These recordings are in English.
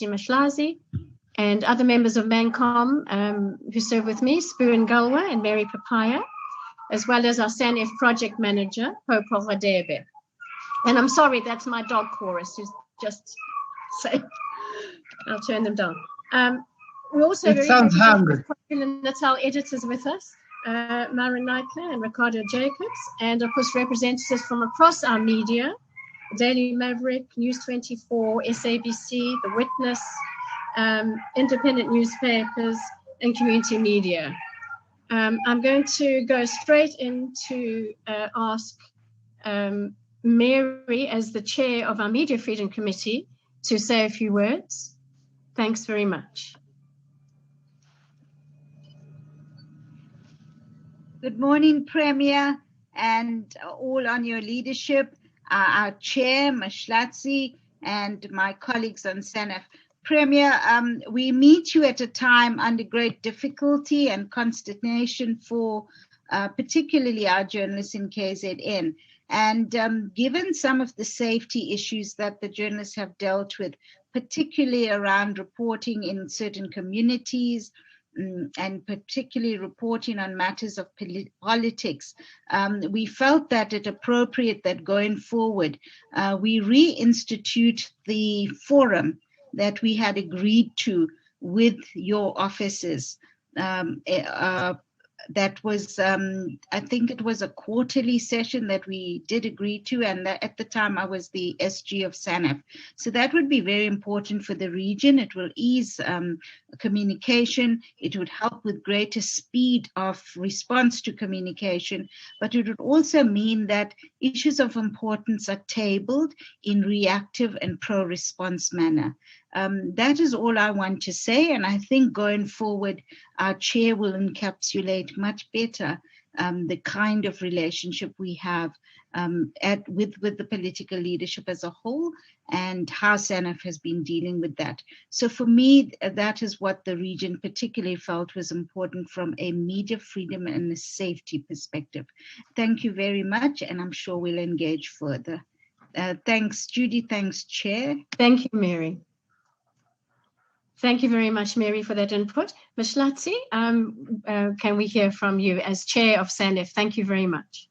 Mashlazi, and other members of ManCom who serve with me, Spoon Galwa and Mary Papaya, as well as our Sanef project manager, Pope Radebe. And I'm sorry, that's my dog chorus, who's just saying, I'll turn them down. We also it sounds hungry. Natal editors with us, Mara Neitler and Ricardo Jacobs, and of course representatives from across our media, Daily Maverick, News 24, SABC, The Witness, independent newspapers, and community media. I'm going to go straight into ask Mary, as the chair of our Media Freedom Committee, to say a few words. Thanks very much. Good morning, Premier, and all on your leadership. Our chair, Mashlatsi, and my colleagues on Sanef. Premier, we meet you at a time under great difficulty and consternation for particularly our journalists in KZN. And given some of the safety issues that the journalists have dealt with, particularly around reporting in certain communities, and particularly reporting on matters of politics, we felt that it appropriate that going forward, we reinstitute the forum that we had agreed to with your offices. That was, I think it was a quarterly session that we did agree to, and at the time I was the SG of Sanef. So that would be very important for the region. It will ease communication. It would help with greater speed of response to communication, but it would also mean that issues of importance are tabled in reactive and pro-response manner. That is all I want to say, and I think going forward, our chair will encapsulate much better the kind of relationship we have with the political leadership as a whole, and how Sanef has been dealing with that. So for me, that is what the region particularly felt was important from a media freedom and a safety perspective. Thank you very much, and I'm sure we'll engage further. Thanks, Judy. Thanks, Chair. Thank you, Mary. Thank you very much, Mary, for that input. Ms. Latsi, can we hear from you as Chair of Sanef? Thank you very much.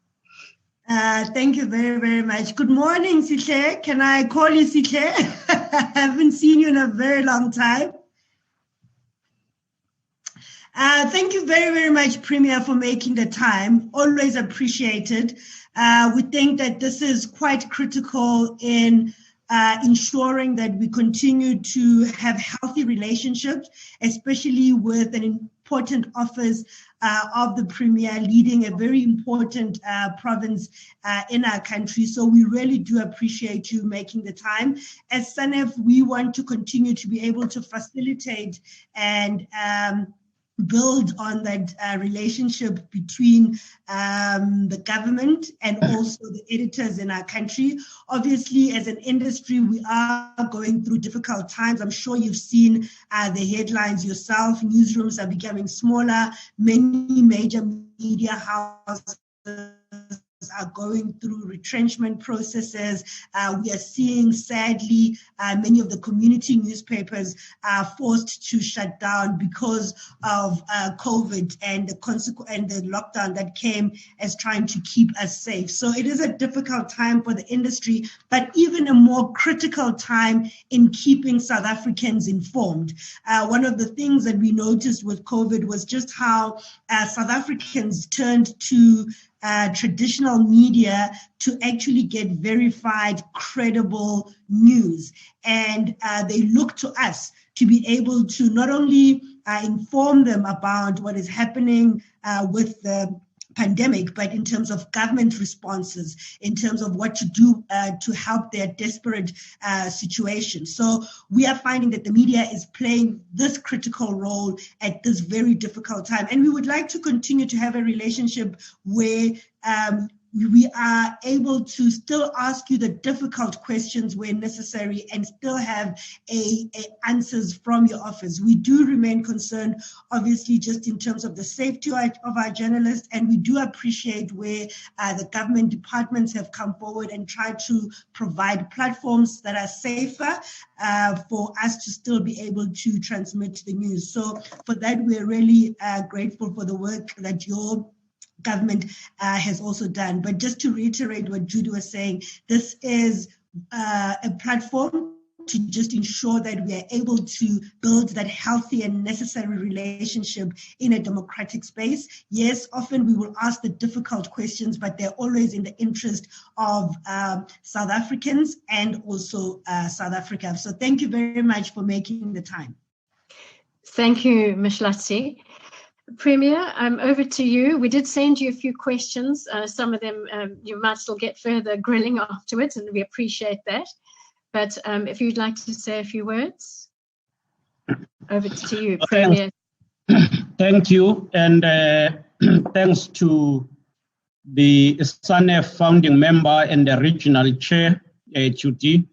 Thank you very, very much. Good morning, Sihle. Can I call you Sihle? I haven't seen you in a very long time. Thank you very, very much, Premier, for making the time. Always appreciated. We think that this is quite critical in ensuring that we continue to have healthy relationships, especially with an important office of the Premier, leading a very important province in our country. So we really do appreciate you making the time. As Sanef, we want to continue to be able to facilitate and build on that relationship between the government and also the editors in our country. Obviously, as an industry, we are going through difficult times. I'm sure you've seen the headlines yourself. Newsrooms are becoming smaller. Many major media houses are going through retrenchment processes. We are seeing, sadly, many of the community newspapers are forced to shut down because of COVID and the lockdown that came as trying to keep us safe. So it is a difficult time for the industry, but even a more critical time in keeping South Africans informed. One of the things that we noticed with COVID was just how South Africans turned to traditional media to actually get verified, credible news. And they look to us to be able to not only inform them about what is happening with the pandemic, but in terms of government responses, in terms of what to do to help their desperate situation. So we are finding that the media is playing this critical role at this very difficult time. And we would like to continue to have a relationship where we are able to still ask you the difficult questions where necessary and still have answers from your office. We do remain concerned, obviously, just in terms of the safety of our journalists, and we do appreciate where the government departments have come forward and tried to provide platforms that are safer for us to still be able to transmit the news. So for that, we're really grateful for the work that your government has also done. But just to reiterate what Judy was saying, this is a platform to just ensure that we are able to build that healthy and necessary relationship in a democratic space. Yes, often we will ask the difficult questions, but they're always in the interest of South Africans and also South Africa. So thank you very much for making the time. Thank you, Mhlasi. Premier, over to you. We did send you a few questions. Some of them you might still get further grilling afterwards, and we appreciate that. But if you'd like to say a few words, over to you, Premier. Thank you, and thanks to the Sanef founding member and the regional chair, Judy.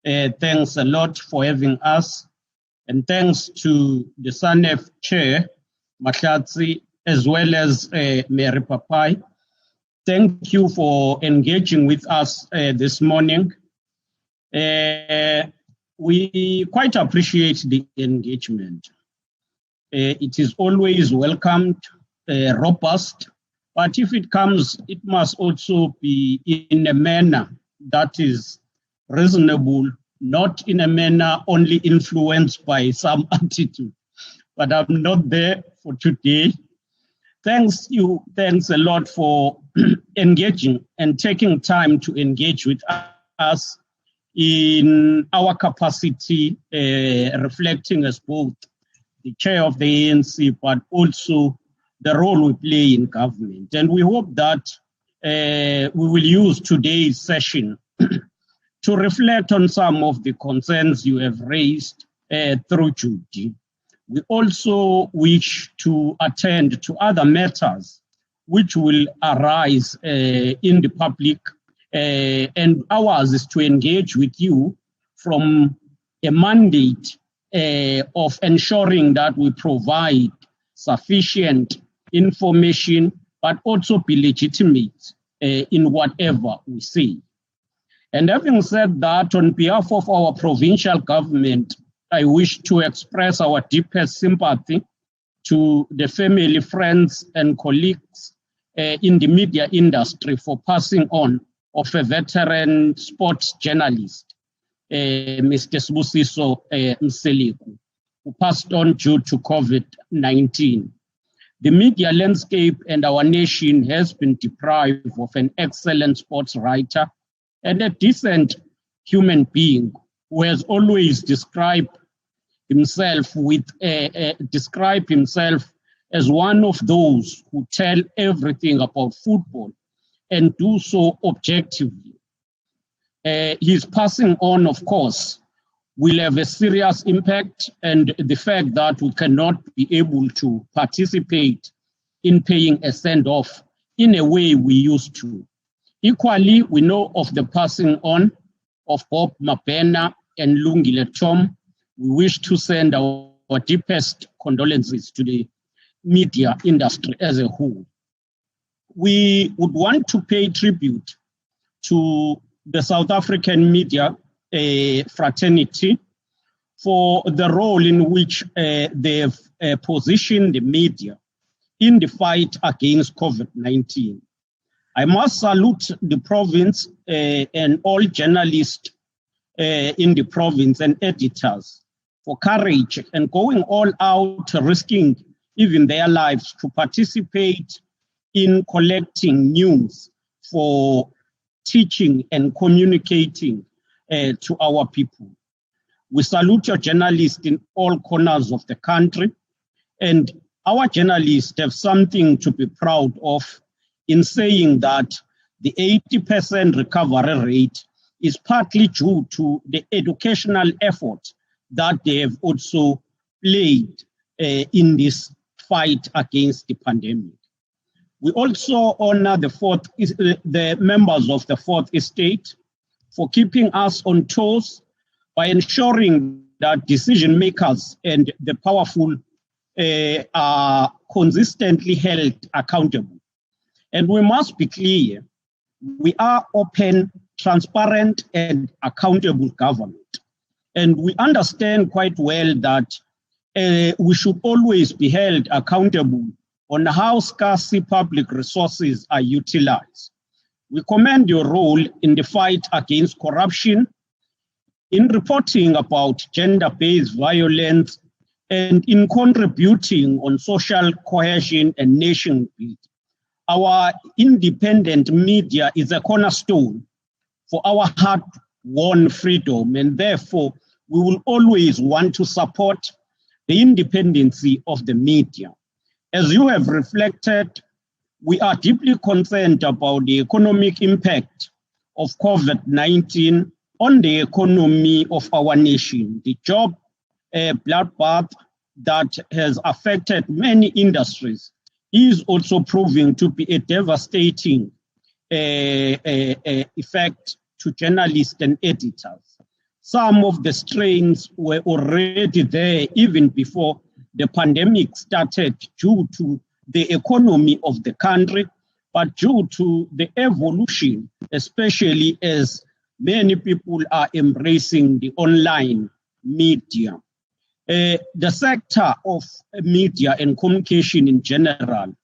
Thanks a lot for having us, and thanks to the Sanef chair, Mhlasi, as well as Mary Papai. Thank you for engaging with us this morning. We quite appreciate the engagement. It is always welcomed, robust, but if it comes, it must also be in a manner that is reasonable, not in a manner only influenced by some attitude. But I'm not there for today. Thanks a lot for engaging and taking time to engage with us in our capacity, reflecting as both the chair of the ANC, but also the role we play in government. And we hope that we will use today's session to reflect on some of the concerns you have raised through Judy. We also wish to attend to other matters which will arise in the public, and ours is to engage with you from a mandate of ensuring that we provide sufficient information, but also be legitimate in whatever we say. And having said that, on behalf of our provincial government, I wish to express our deepest sympathy to the family, friends, and colleagues in the media industry for passing on of a veteran sports journalist, Mr. Sibusiso Mseliku, who passed on due to COVID-19. The media landscape and our nation has been deprived of an excellent sports writer and a decent human being who has always described himself as one of those who tell everything about football and do so objectively. His passing on, of course, will have a serious impact, and the fact that we cannot be able to participate in paying a send-off in a way we used to. Equally, we know of the passing on of Bob Mabena and Lungile Tom. We wish to send our deepest condolences to the media industry as a whole. We would want to pay tribute to the South African media fraternity for the role in which they've positioned the media in the fight against COVID-19. I must salute the province and all journalists in the province and editors for courage and going all out, risking even their lives to participate in collecting news for teaching and communicating to our people. We salute your journalists in all corners of the country, and our journalists have something to be proud of in saying that the 80% recovery rate is partly due to the educational effort that they have also played in this fight against the pandemic. We also honor the members of the Fourth Estate for keeping us on toes by ensuring that decision makers and the powerful are consistently held accountable. And we must be clear, we are open, transparent, and accountable government. And we understand quite well that we should always be held accountable on how scarce public resources are utilized. We commend your role in the fight against corruption, in reporting about gender-based violence, and in contributing on social cohesion and nation building. Our independent media is a cornerstone for our hard-won freedom, and therefore we will always want to support the independency of the media. As you have reflected, we are deeply concerned about the economic impact of COVID-19 on the economy of our nation. The job bloodbath that has affected many industries is also proving to be a devastating effect to journalists and editors. Some of the strains were already there even before the pandemic started due to the economy of the country, but due to the evolution, especially as many people are embracing the online media. The sector of media and communication in general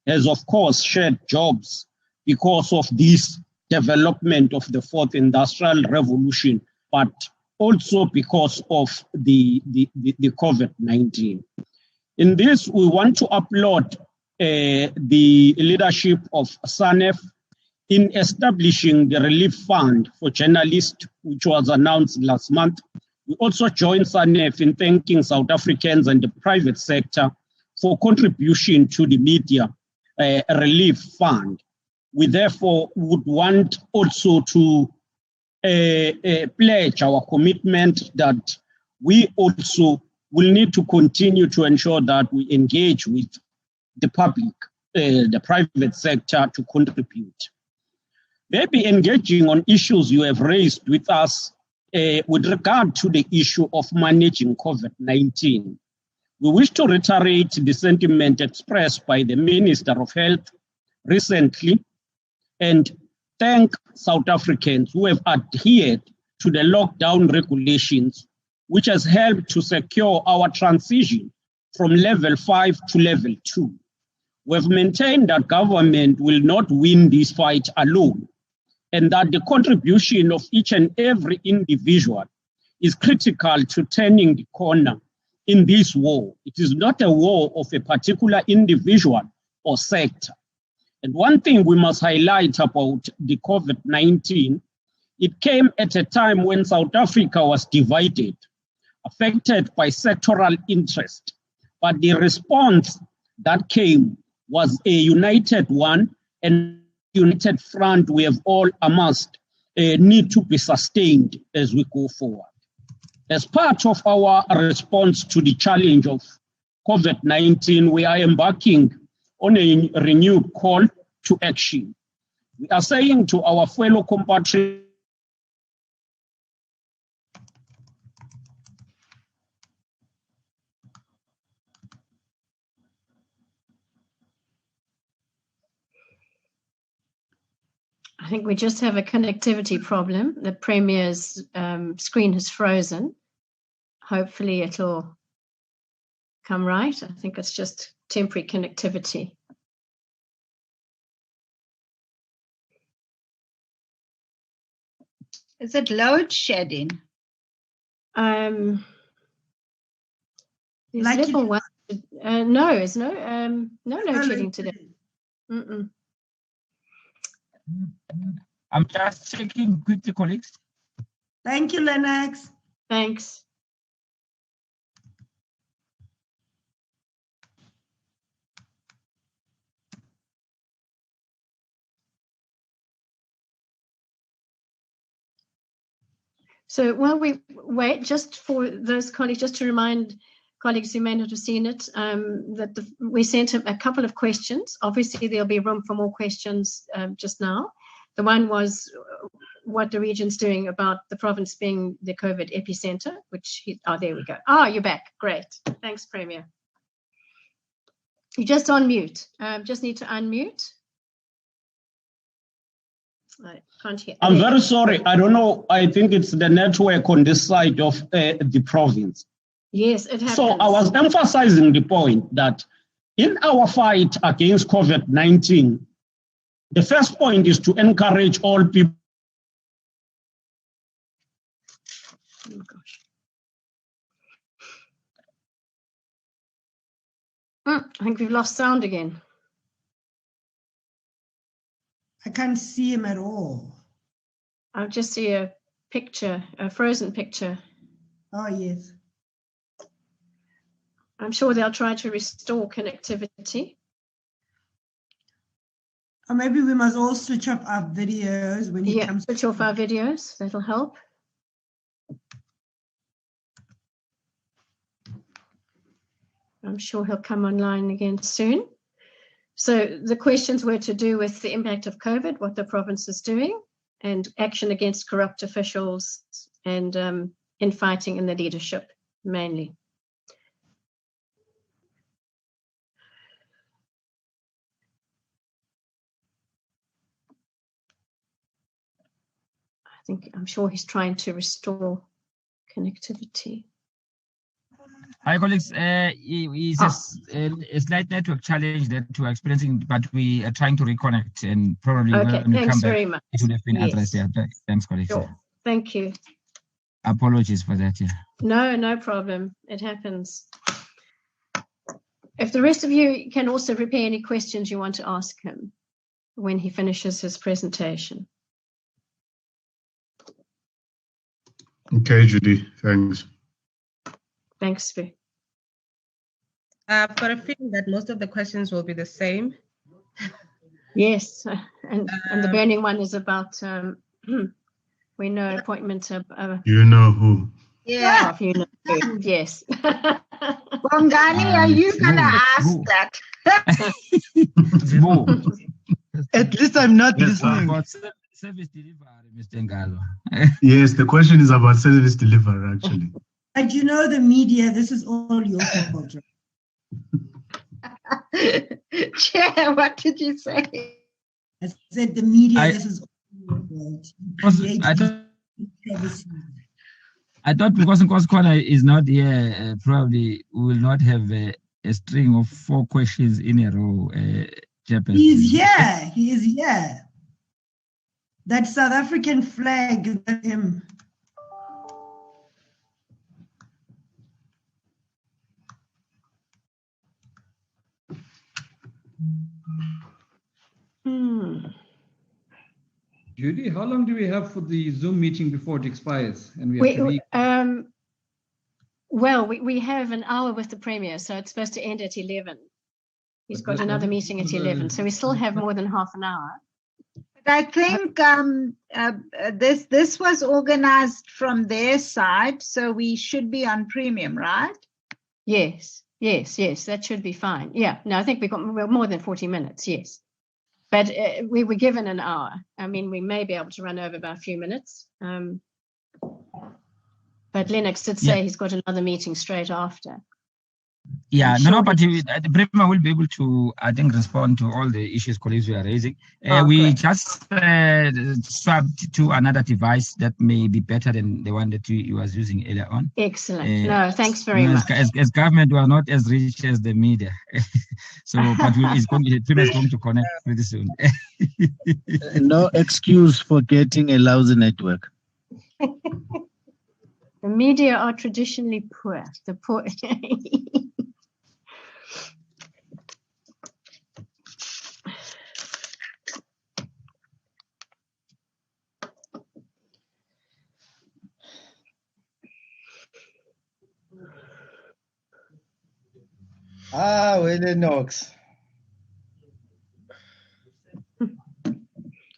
has, of course, shed jobs because of this development of the fourth industrial revolution, but also because of the COVID-19. In this, we want to applaud the leadership of Sanef in establishing the relief fund for journalists, which was announced last month. We also join Sanef in thanking South Africans and the private sector for contribution to the media relief fund. We therefore would want also to pledge our commitment that we also will need to continue to ensure that we engage with the public, the private sector to contribute. Maybe engaging on issues you have raised with us with regard to the issue of managing COVID-19. We wish to reiterate the sentiment expressed by the Minister of Health recently and thank South Africans who have adhered to the lockdown regulations, which has helped to secure our transition from level 5 to level 2. We have maintained that government will not win this fight alone, and that the contribution of each and every individual is critical to turning the corner in this war. It is not a war of a particular individual or sector. And one thing we must highlight about the COVID-19, it came at a time when South Africa was divided, affected by sectoral interest. But the response that came was a united one, and united front we have all amassed need to be sustained as we go forward. As part of our response to the challenge of COVID-19, we are embarking on a renewed call to action. We are saying to our fellow compatriots, I think we just have a connectivity problem. The Premier's screen has frozen. Hopefully it'll come right. I think it's just temporary connectivity. Is it load shedding? There's Like little one. No, it's no load shedding load today. Mm-mm. I'm just checking quickly, colleagues. Thank you, Lennox. Thanks. So while we wait, just for those colleagues, just to remind colleagues who may not have seen it, that we sent a couple of questions. Obviously, there'll be room for more questions just now. The one was what the region's doing about the province being the COVID epicenter, there we go. You're back. Great. Thanks, Premier. You're just on mute. Just need to unmute. I can't hear. I'm very sorry. I don't know. I think it's the network on this side of the province. Yes, it happens. So I was emphasizing the point that in our fight against COVID-19, the first point is to encourage all people. Oh, gosh. I think we've lost sound again. I can't see him at all. I'll just see a picture, a frozen picture. Oh, yes. I'm sure they'll try to restore connectivity. Or maybe we must all switch off our videos when he comes. Switch off our videos. That'll help. I'm sure he'll come online again soon. So the questions were to do with the impact of COVID, what the province is doing, and action against corrupt officials and infighting in the leadership, mainly. I'm sure he's trying to restore connectivity. Hi, colleagues. It's a slight network challenge that we're experiencing, but we are trying to reconnect, and probably when we come back, it would have been addressed. Yeah, thanks, colleagues. Sure. Thank you. Apologies for that. Yeah. No problem. It happens. If the rest of you can also prepare any questions you want to ask him when he finishes his presentation. Okay, Judy, thanks. Thanks, Sue. I've got a feeling that most of the questions will be the same. Yes, and the burning one is about, we know appointment of... you know who? Yeah. You know who. Yes. Bongani, are you going to ask that? At least I'm not listening. Service delivery, Mr. Ngalo. Yes, the question is about service delivery, actually. And you know, the media, this is all your fault. Chair, what did you say? I said the media, this is all your fault. I thought because Nkosana is not here, probably we will not have a string of 4 questions in a row. He's here. He is here. That South African flag, him. Judy, how long do we have for the Zoom meeting before it expires? And we have we have an hour with the Premier, so it's supposed to end at 11. He's got another meeting at 11, so we still have more than half an hour. But I think this was organized from their side, so we should be on premium, right? Yes, that should be fine. Yeah, no, I think we've got more than 40 minutes, yes. But we were given an hour. I mean, we may be able to run over by a few minutes. But Lennox did say he's got another meeting straight after. Yeah, but Brema will be able to, I think, respond to all the issues colleagues we are raising. We just swapped to another device that may be better than the one that you was using earlier on. Excellent. No, thanks very much. As government, we are not as rich as the media. So, but it's going to connect pretty soon. No excuse for getting a lousy network. The media are traditionally poor. The poor. Lennox.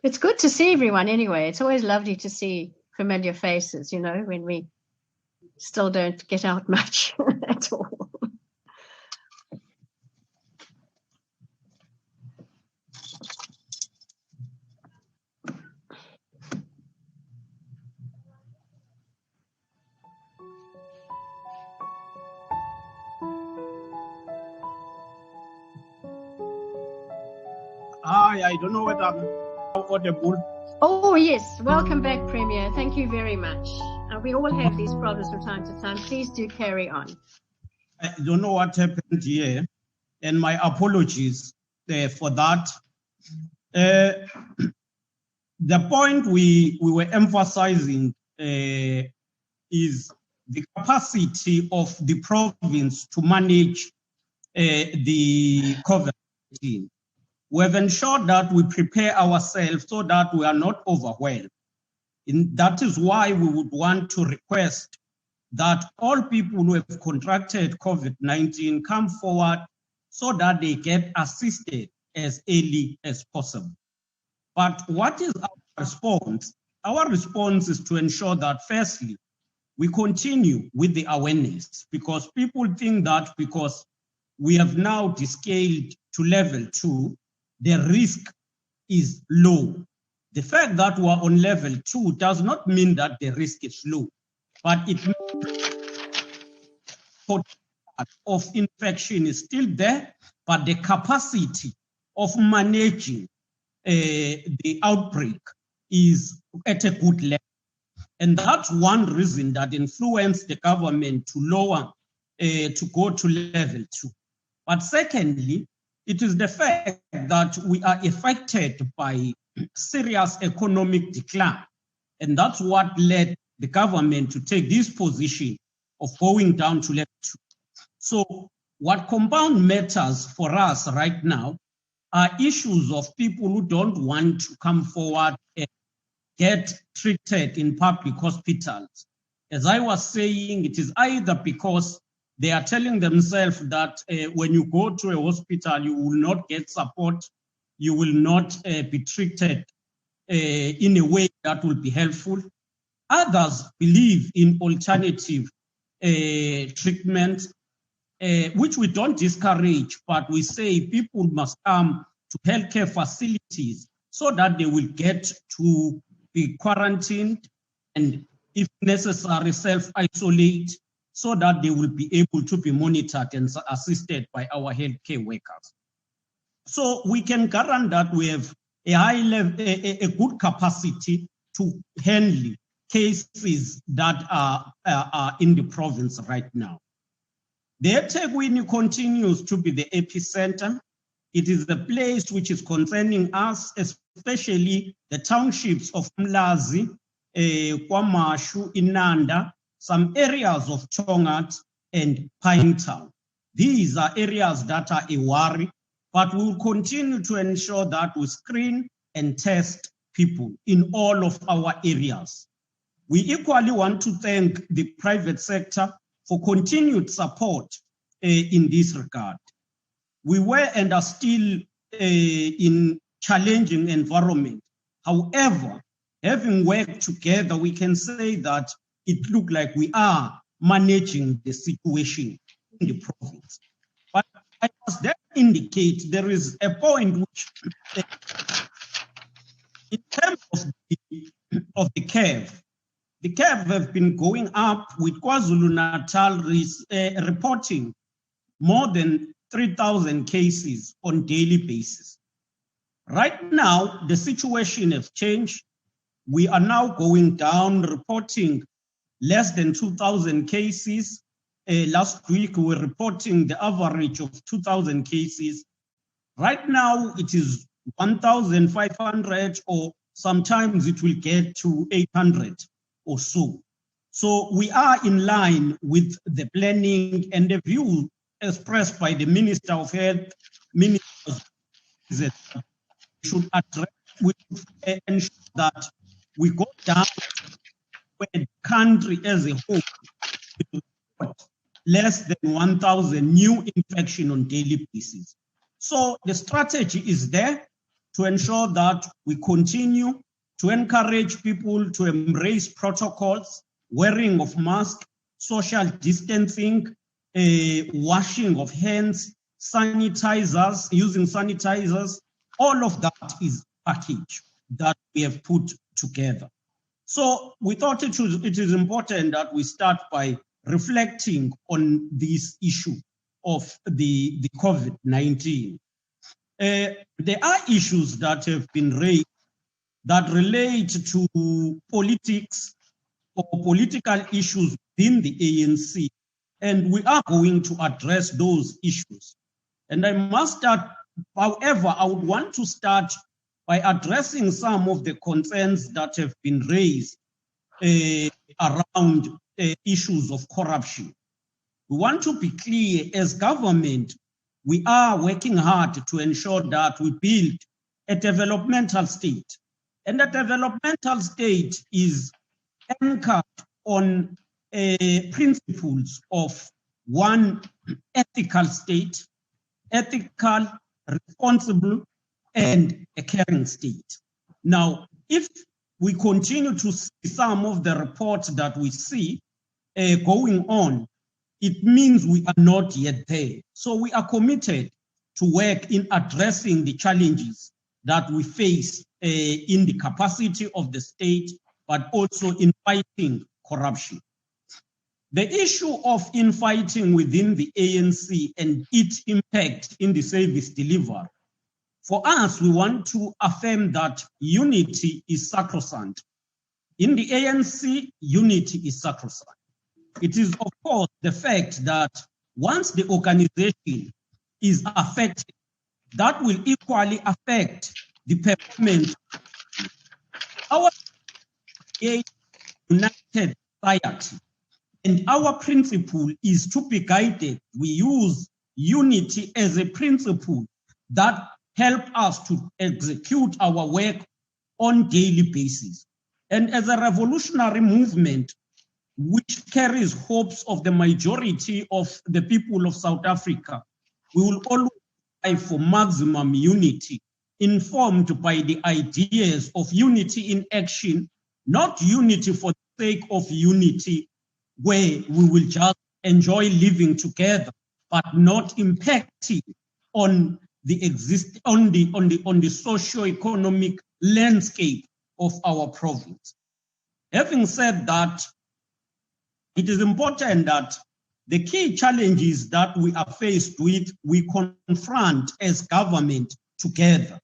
It's good to see everyone anyway. It's always lovely to see familiar faces, when we still don't get out much at all. I don't know whether I'm audible. Oh, yes. Welcome back, Premier. Thank you very much. We all have these problems from time to time. Please do carry on. I don't know what happened here, and my apologies for that. The point we were emphasizing is the capacity of the province to manage the COVID-19. We have ensured that we prepare ourselves so that we are not overwhelmed. And that is why we would want to request that all people who have contracted COVID-19 come forward so that they get assisted as early as possible. But what is our response? Our response is to ensure that, firstly, we continue with the awareness, because people think that because we have now descaled to level 2, the risk is low. The fact that we're on level 2 does not mean that the risk is low, but it of infection is still there, but the capacity of managing the outbreak is at a good level. And that's one reason that influenced the government to lower, to go to level 2. But secondly, it is the fact that we are affected by serious economic decline. And that's what led the government to take this position of going down to level 2. So what compound matters for us right now are issues of people who don't want to come forward and get treated in public hospitals. As I was saying, it is either because they are telling themselves that when you go to a hospital, you will not get support, you will not be treated in a way that will be helpful. Others believe in alternative treatment, which we don't discourage, but we say people must come to healthcare facilities so that they will get to be quarantined and, if necessary, self-isolate, so that they will be able to be monitored and assisted by our healthcare workers. So we can guarantee that we have a high level, a good capacity to handle cases that are in the province right now. The eThekwini continues to be the epicenter. It is the place which is concerning us, especially the townships of Mlazi, Kwamashu, Inanda, some areas of Tongat and Pinetown. These are areas that are a worry, but we will continue to ensure that we screen and test people in all of our areas. We equally want to thank the private sector for continued support in this regard. we were and are still in challenging environment. However, having worked together, we can say that it looks like we are managing the situation in the province. But I must then indicate there is a point which, in terms of the curve have been going up, with KwaZulu-Natal reporting more than 3,000 cases on daily basis. Right now, the situation has changed. We are now going down, reporting less than 2,000 cases. Last week, we were reporting the average of 2,000 cases. Right now, it is 1,500, or sometimes it will get to 800 or so. So we are in line with the planning and the view expressed by the Minister of Health, Minister that should address, we should ensure that we go down where the country as a whole less than 1,000 new infection on daily basis. So the strategy is there to ensure that we continue to encourage people to embrace protocols, wearing of masks, social distancing, washing of hands, sanitizers, using sanitizers. All of that is a package that we have put together. So we thought it is important that we start by reflecting on this issue of the COVID-19. There are issues that have been raised that relate to politics or political issues within the ANC, and we are going to address those issues. And I must start, however, I would want to start by addressing some of the concerns that have been raised around issues of corruption. We want to be clear, as government, we are working hard to ensure that we build a developmental state. And a developmental state is anchored on principles of one, ethical state, ethical, responsible, and a caring state. Now, if we continue to see some of the reports that we see going on, it means we are not yet there. So we are committed to work in addressing the challenges that we face in the capacity of the state, but also in fighting corruption. The issue of infighting within the ANC and its impact in the service delivery, for us, we want to affirm that unity is sacrosanct. In the ANC, unity is sacrosanct. It is, of course, the fact that once the organization is affected, that will equally affect the performance. Our united society, and our principle is to be guided. We use unity as a principle that help us to execute our work on daily basis. And as a revolutionary movement, which carries hopes of the majority of the people of South Africa, we will always strive for maximum unity, informed by the ideas of unity in action, not unity for the sake of unity, where we will just enjoy living together, but not impacting on the socio-economic landscape of our province. Having said that, it is important that the key challenges that we are faced with, we confront as government together.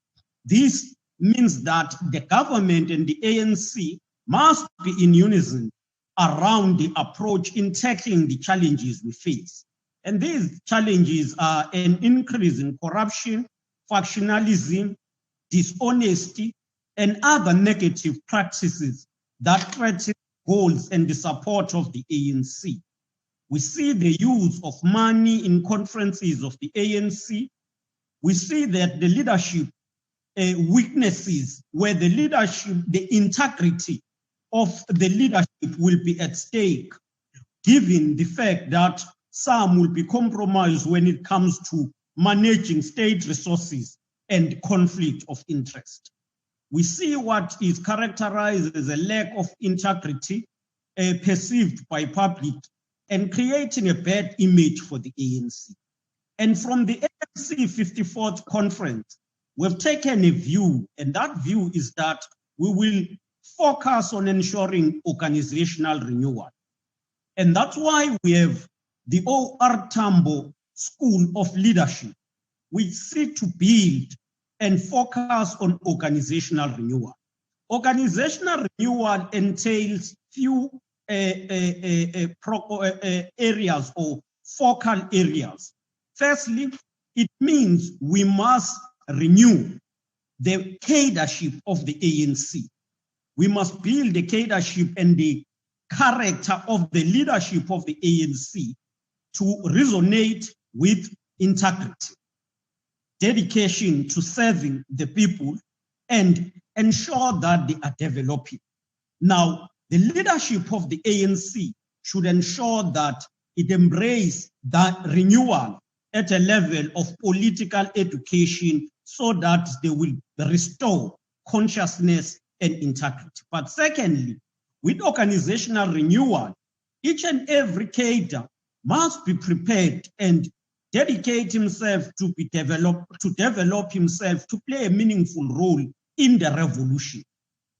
This means that the government and the ANC must be in unison around the approach in tackling the challenges we face. And these challenges are an increase in corruption, factionalism, dishonesty, and other negative practices that threaten goals and the support of the ANC. We see the use of money in conferences of the ANC. We see that the leadership weaknesses, where the leadership, the integrity of the leadership will be at stake, given the fact that some will be compromised when it comes to managing state resources and conflict of interest. We see what is characterized as a lack of integrity perceived by public and creating a bad image for the ANC. And from the ANC 54th conference, we've taken a view, and that view is that we will focus on ensuring organizational renewal. And that's why we have the O.R. Tambo School of Leadership, which seek to build and focus on organizational renewal. Organizational renewal entails few areas or focal areas. Firstly, it means we must renew the cadreship of the ANC. We must build the cadreship and the character of the leadership of the ANC to resonate with integrity, dedication to serving the people, and ensure that they are developing. Now, the leadership of the ANC should ensure that it embraces that renewal at a level of political education so that they will restore consciousness and integrity. But secondly, with organizational renewal, each and every cadre must be prepared and dedicate himself to develop himself to play a meaningful role in the revolution.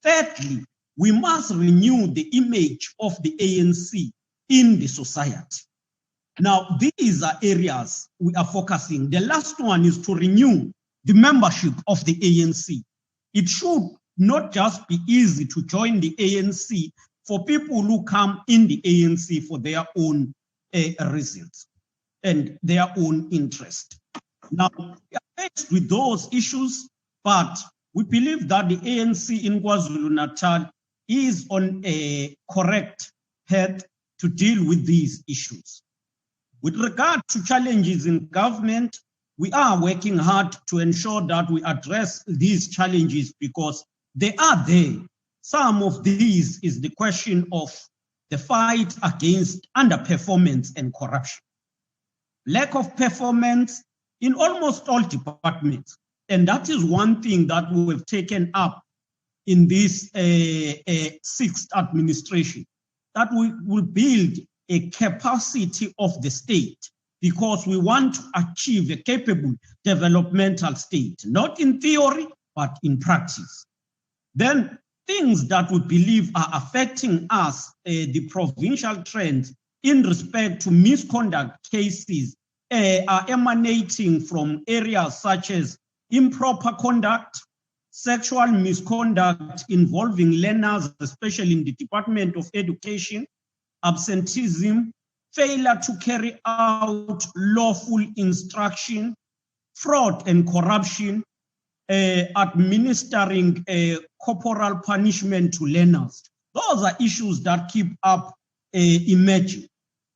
Thirdly, we must renew the image of the ANC in the society. Now, these are areas we are focusing. The last one is to renew the membership of the ANC. It should not just be easy to join the ANC for people who come in the ANC for their own reasons and their own interest. Now, we are faced with those issues, but we believe that the ANC in KwaZulu-Natal is on a correct path to deal with these issues. With regard to challenges in government, we are working hard to ensure that we address these challenges because they are there. Some of these is the question of the fight against underperformance and corruption. Lack of performance in almost all departments. And that is one thing that we have taken up in this sixth administration, that we will build a capacity of the state because we want to achieve a capable developmental state, not in theory, but in practice. Then things that we believe are affecting us, the provincial trends in respect to misconduct cases are emanating from areas such as improper conduct, sexual misconduct involving learners, especially in the Department of Education, absenteeism, failure to carry out lawful instruction, fraud and corruption, administering corporal punishment to learners. Those are issues that keep up emerging.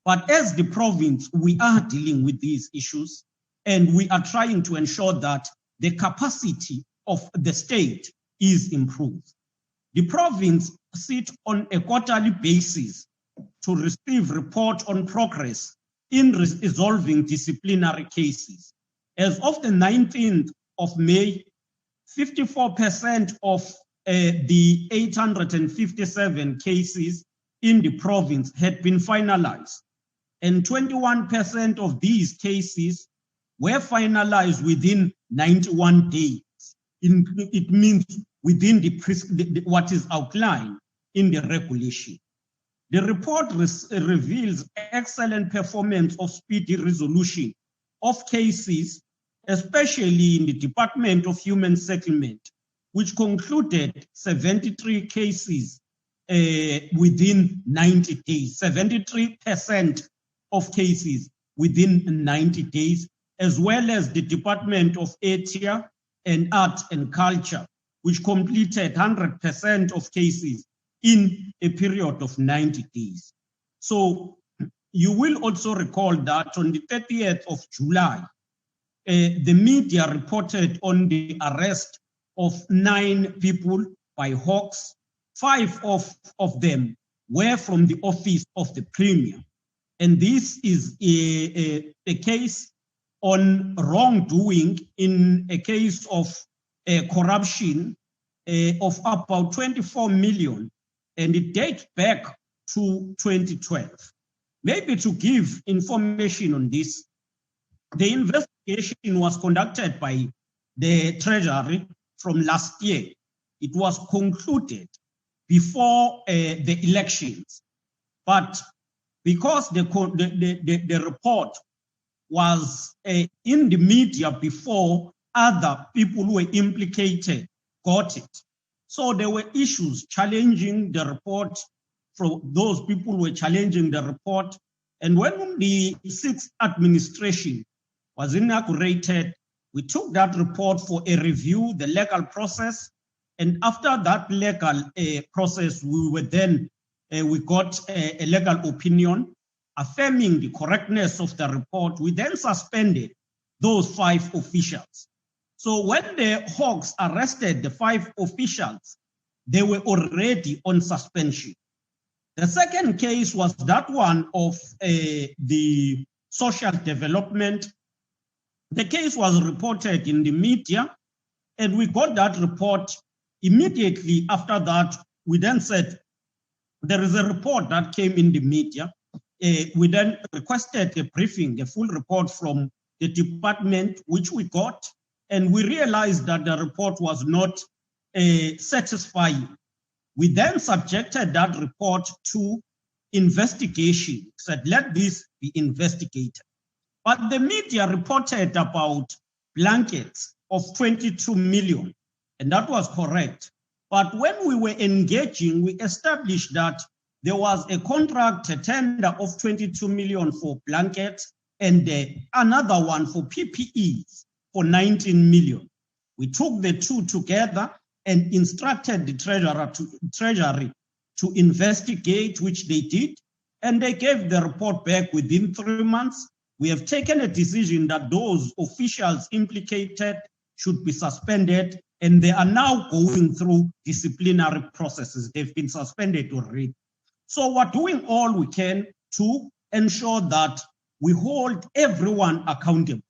But as the province, we are dealing with these issues and we are trying to ensure that the capacity of the state is improved. The province sits on a quarterly basis to receive report on progress in resolving disciplinary cases. As of the 19th of May, 54% of the 857 cases in the province had been finalized, and 21% of these cases were finalized within 91 days. It means within what is outlined in the regulation. The report reveals excellent performance of speedy resolution of cases, especially in the Department of Human Settlement, which concluded 73 cases within 90 days, 73% of cases within 90 days, as well as the Department of Atia and Art and Culture, which completed 100% of cases in a period of 90 days. So you will also recall that on the 30th of July, the media reported on the arrest of 9 people by hawks. 5 of them were from the office of the Premier. And this is a case on wrongdoing in a case of corruption of about 24 million, and it dates back to 2012. Maybe to give information on this, the investigation was conducted by the Treasury from last year. It was concluded before the elections, but because the report was in the media before other people who were implicated got it. So there were issues challenging the report from those people who were challenging the report. And when the sixth administration was inaugurated, we took that report for a review, the legal process. And after that legal process, we got a legal opinion affirming the correctness of the report. We then suspended those 5 officials. So when the Hawks arrested the 5 officials, they were already on suspension. The second case was that one of the social development. The case was reported in the media, and we got that report immediately after that. We then said, there is a report that came in the media. We then requested a briefing, a full report from the department, which we got, and we realized that the report was not satisfying. We then subjected that report to investigation, said, let this be investigated. But the media reported about blankets of 22 million, and that was correct. But when we were engaging, we established that there was a contract, a tender of 22 million for blankets, and another one for PPEs for 19 million. We took the two together and instructed the Treasury to investigate, which they did, and they gave the report back within 3 months. We have taken a decision that those officials implicated should be suspended, and they are now going through disciplinary processes. They've been suspended already. So we're doing all we can to ensure that we hold everyone accountable.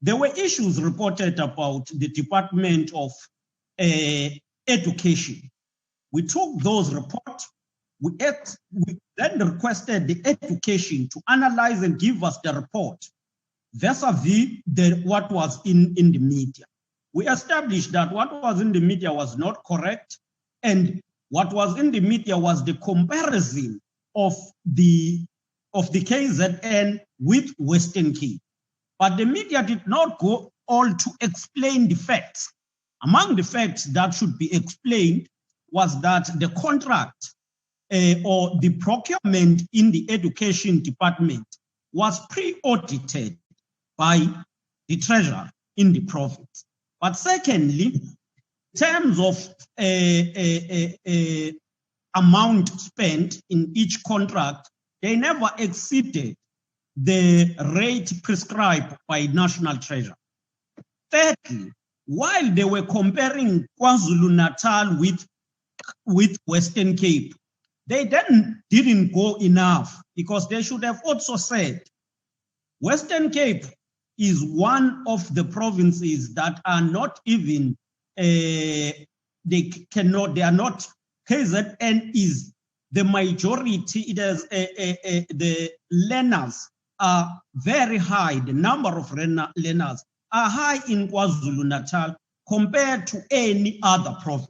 There were issues reported about the Department of Education. We took those reports. We then requested the education to analyze and give us the report vis-a-vis what was in the media. We established that what was in the media was not correct, and what was in the media was the comparison of the KZN with Western Cape. But the media did not go all to explain the facts. Among the facts that should be explained was that the contract or the procurement in the education department was pre-audited by the treasurer in the province. But secondly, in terms of amount spent in each contract, they never exceeded the rate prescribed by National Treasury. Thirdly, while they were comparing KwaZulu-Natal with Western Cape, they then didn't go enough, because they should have also said Western Cape is one of the provinces that are not even, they are not, KZN is the majority. It is the learners are very high. The number of learners are high in KwaZulu-Natal compared to any other province.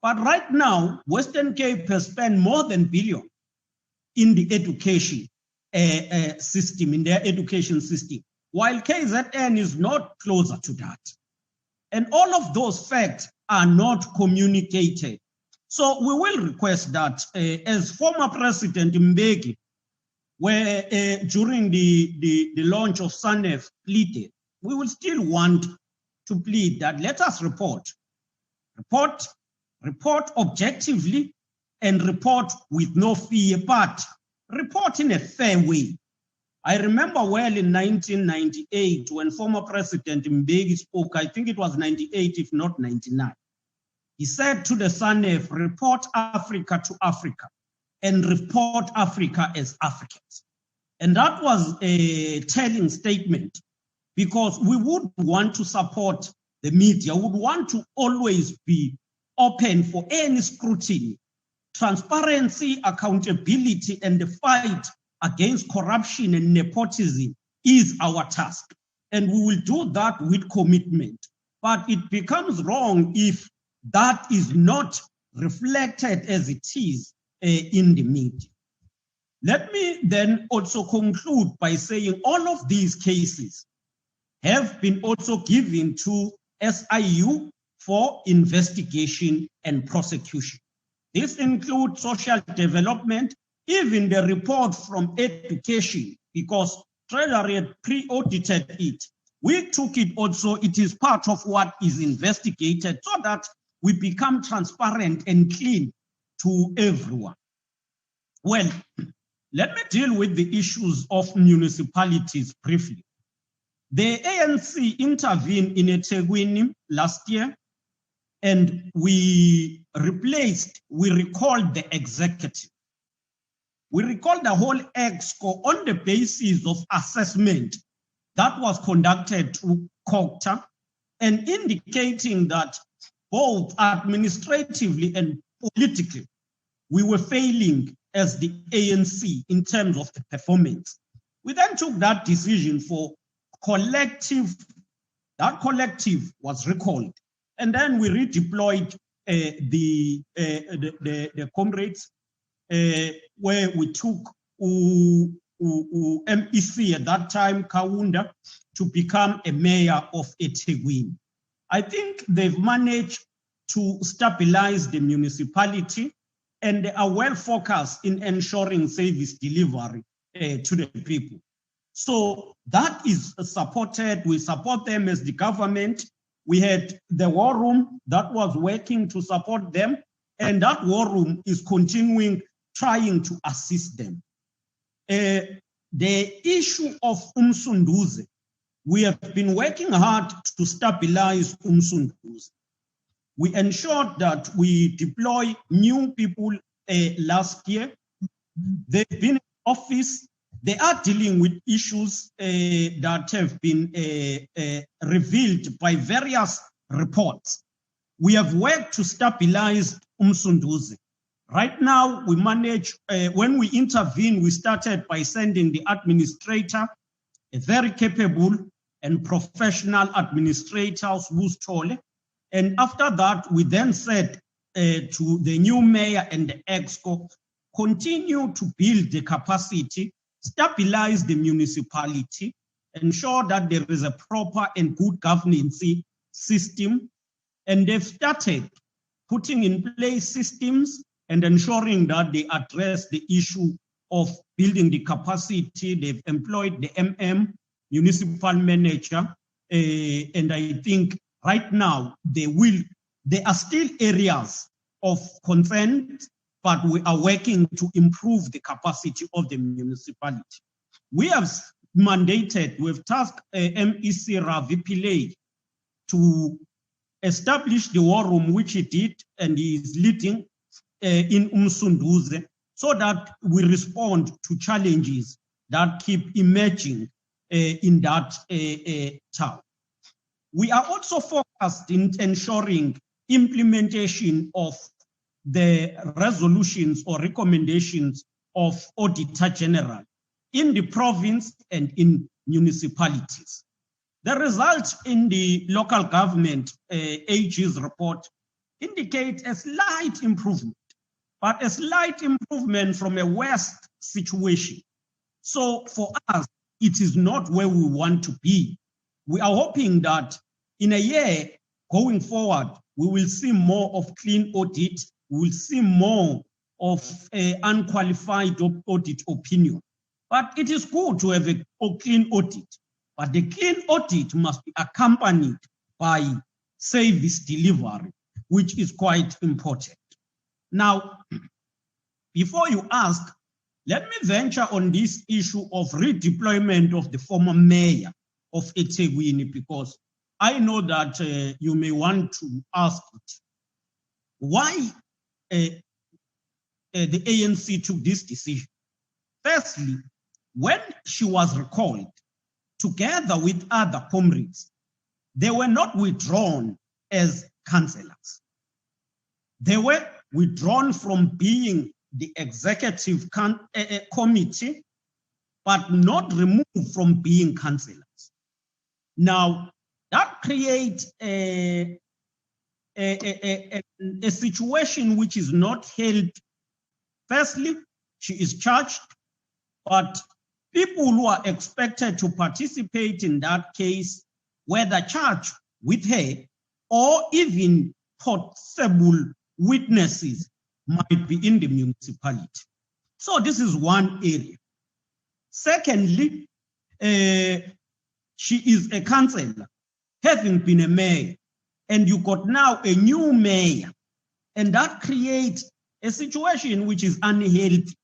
But right now, Western Cape has spent more than $1 billion in the education system, in their education system, while KZN is not closer to that. And all of those facts are not communicated. So we will request that, as former President Mbeki, where during the launch of Sanef pleaded, we will still want to plead that let us report objectively and report with no fear, but report in a fair way. I remember well in 1998 when former President Mbeki spoke, I think it was 98, if not 99. He said to the Sanef, report Africa to Africa and report Africa as Africans. And that was a telling statement, because we would want to support the media, would want to always be open for any scrutiny. Transparency, accountability, and the fight against corruption and nepotism is our task. And we will do that with commitment. But it becomes wrong if that is not reflected as it is in the media. Let me then also conclude by saying all of these cases have been also given to SIU for investigation and prosecution. This includes social development, even the report from education, because Treasury had pre-audited it. We took it also, it is part of what is investigated so that we become transparent and clean to everyone. Well, let me deal with the issues of municipalities briefly. The ANC intervened in eThekwini last year, and we recalled the executive. We recalled the whole EXCO on the basis of assessment that was conducted through COCTA and indicating that both administratively and politically, we were failing as the ANC in terms of the performance. We then took that decision for collective, that collective was recalled. And then we redeployed the comrades where we took MEC at that time, Kaunda, to become a mayor of eThekwini. I think they've managed to stabilize the municipality and they are well focused in ensuring service delivery to the people. So that is supported. We support them as the government. We had the war room that was working to support them, and that war room is continuing trying to assist them. The issue of Umsunduze, we have been working hard to stabilize Umsunduze. We ensured that we deploy new people last year. They've been in office. They are dealing with issues that have been revealed by various reports. We have worked to stabilize Umsunduze. Right now, we manage, when we intervene, we started by sending the administrator, a very capable and professional administrator, Wustole. And after that, we then said to the new mayor and the EXCO, continue to build the capacity, stabilize the municipality, ensure that there is a proper and good governance system. And they've started putting in place systems and ensuring that they address the issue of building the capacity. They've employed the municipal manager, and I think right now there are still areas of concern, but we are working to improve the capacity of the municipality. We have mandated, we've tasked MEC Ravi Pillay to establish the war room, which he did, and he is leading in Umsunduze, so that we respond to challenges that keep emerging in that town. We are also focused in ensuring implementation of the resolutions or recommendations of Auditor General in the province and in municipalities. The results in the local government AG's report indicate a slight improvement, but a slight improvement from a worst situation. So for us, it is not where we want to be. We are hoping that in a year going forward, we will see more of clean audit, we will see more of unqualified audit opinion. But it is good to have a clean audit, but the clean audit must be accompanied by service delivery, which is quite important. Now, before you ask, let me venture on this issue of redeployment of the former mayor of eThekwini, because I know that you may want to ask it. Why the ANC took this decision? Firstly, when she was recalled, together with other comrades, they were not withdrawn as councillors. They were withdrawn from being the executive committee, but not removed from being councillors. Now, that creates a situation which is not held. Firstly, she is charged, but people who are expected to participate in that case, whether charged with her or even possible witnesses, might be in the municipality. So this is one area. Secondly, she is a councillor, having been a mayor, and you got now a new mayor, and that creates a situation which is unhealthy.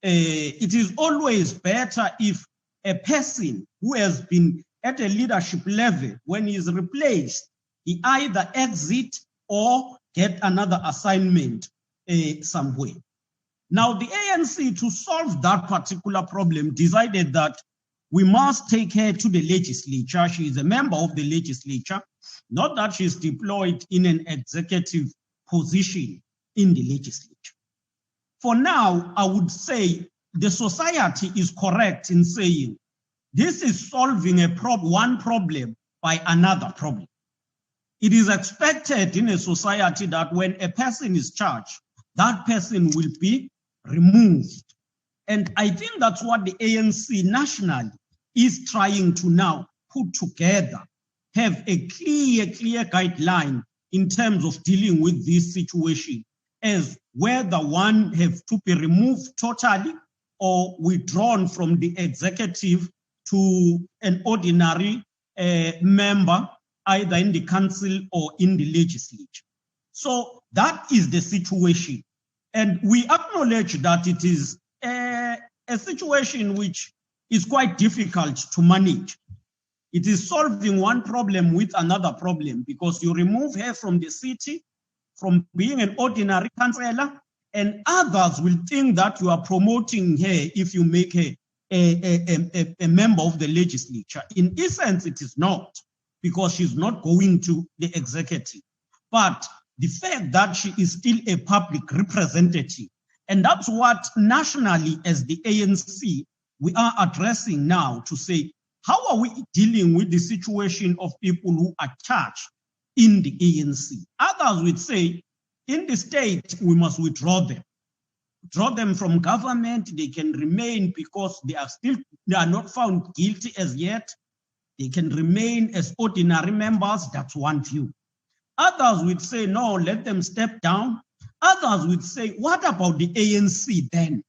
It is always better if a person who has been at a leadership level, when he is replaced, he either exit or get another assignment somewhere. Now, the ANC, to solve that particular problem, decided that we must take her to the legislature. She is a member of the legislature, not that she's deployed in an executive position in the legislature. For now, I would say the society is correct in saying this is solving one problem by another problem. It is expected in a society that when a person is charged, that person will be removed. And I think that's what the ANC nationally is trying to now put together, have a clear guideline in terms of dealing with this situation, as whether one have to be removed totally or withdrawn from the executive to an ordinary member, either in the council or in the legislature. So that is the situation. And we acknowledge that it is a situation which is quite difficult to manage. It is solving one problem with another problem, because you remove her from the city, from being an ordinary councillor, and others will think that you are promoting her if you make her a member of the legislature. In essence, it is not, because she's not going to the executive. But the fact that she is still a public representative, and that's what nationally as the ANC we are addressing now, to say, how are we dealing with the situation of people who are charged in the ANC? Others would say, in the state, we must withdraw them from government. They can remain because they are not found guilty as yet. They can remain as ordinary members. That's one view. Others would say, no, let them step down. Others would say, what about the ANC then?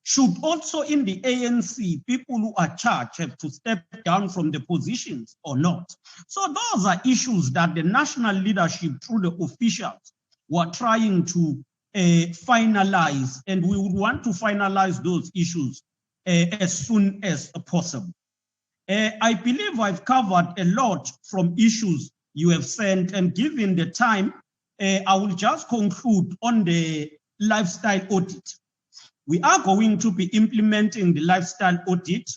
Should also in the ANC, people who are charged have to step down from the positions or not? So those are issues that the national leadership, through the officials, were trying to finalize, and we would want to finalize those issues as soon as possible. I believe I've covered a lot from issues you have sent, and given the time, I will just conclude on the lifestyle audit. We are going to be implementing the lifestyle audit.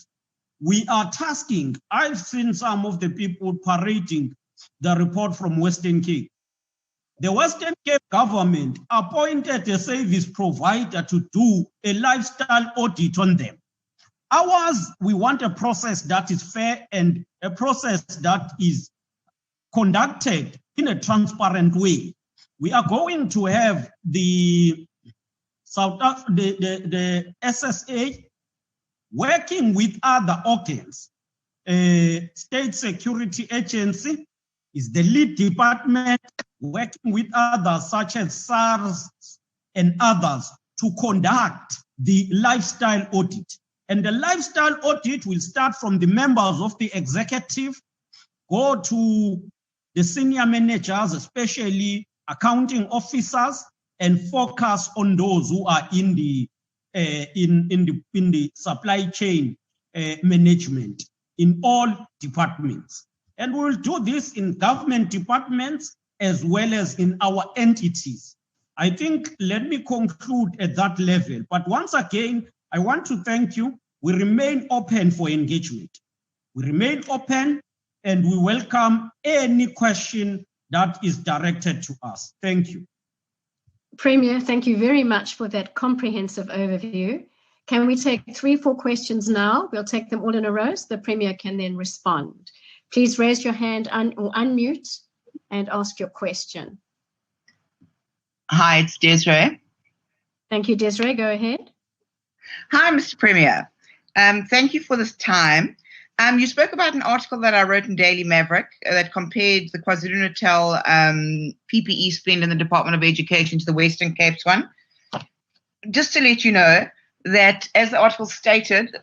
We are tasking, I've seen some of the people parading the report from Western Cape. The Western Cape government appointed a service provider to do a lifestyle audit on them. Ours, we want a process that is fair and a process that is conducted in a transparent way. We are going to have the SSA working with other organs. State Security Agency is the lead department, working with others such as SARS and others to conduct the lifestyle audit. And the lifestyle audit will start from the members of the executive, go to the senior managers, especially accounting officers, and focus on those who are in the supply chain management in all departments. And we will do this in government departments as well as in our entities. I think, let me conclude at that level. But once again, I want to thank you. we remain open for engagement. We remain open and we welcome any question that is directed to us. Thank you. Premier, thank you very much for that comprehensive overview. Can we take 3-4 questions now? We'll take them all in a row so the Premier can then respond. Please raise your hand or unmute and ask your question. Hi, it's Desiree. Thank you, Desiree. Go ahead. Hi, Mr. Premier. Thank you for this time. You spoke about an article that I wrote in Daily Maverick that compared the KwaZulu-Natal PPE spend in the Department of Education to the Western Cape's one. Just to let you know that, as the article stated,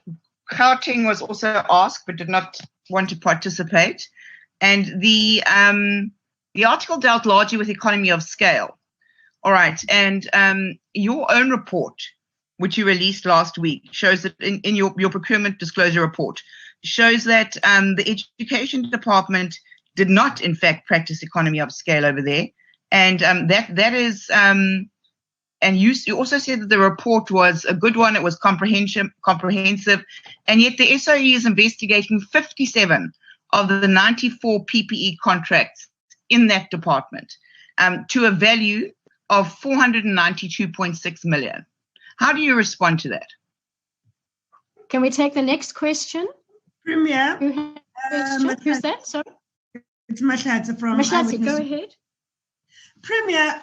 Gauteng was also asked but did not want to participate. And the article dealt largely with economy of scale. All right. And your own report, which you released last week, shows that in your procurement disclosure report, shows that the Education Department did not, in fact, practice economy of scale over there. And that is, and you also said that the report was a good one. It was comprehensive, and yet the SOE is investigating 57 of the 94 PPE contracts in that department to a value of 492.6 million. How do you respond to that? Can we take the next question? Premier. Who's that? Sorry. It's Mahlatsi from Mahlatsi, go ahead. Premier,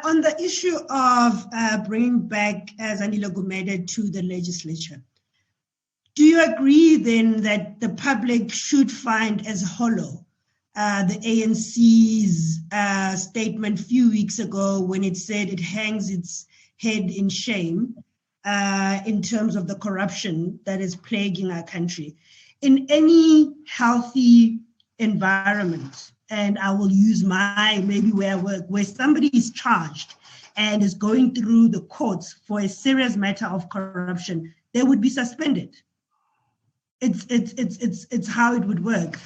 on the issue of bringing back Zandile Gumede to the legislature, do you agree then that the public should find as hollow the ANC's statement a few weeks ago when it said it hangs its head in shame in terms of the corruption that is plaguing our country? In any healthy environment, and I will use maybe where I work, where somebody is charged and is going through the courts for a serious matter of corruption, they would be suspended. It's how it would work.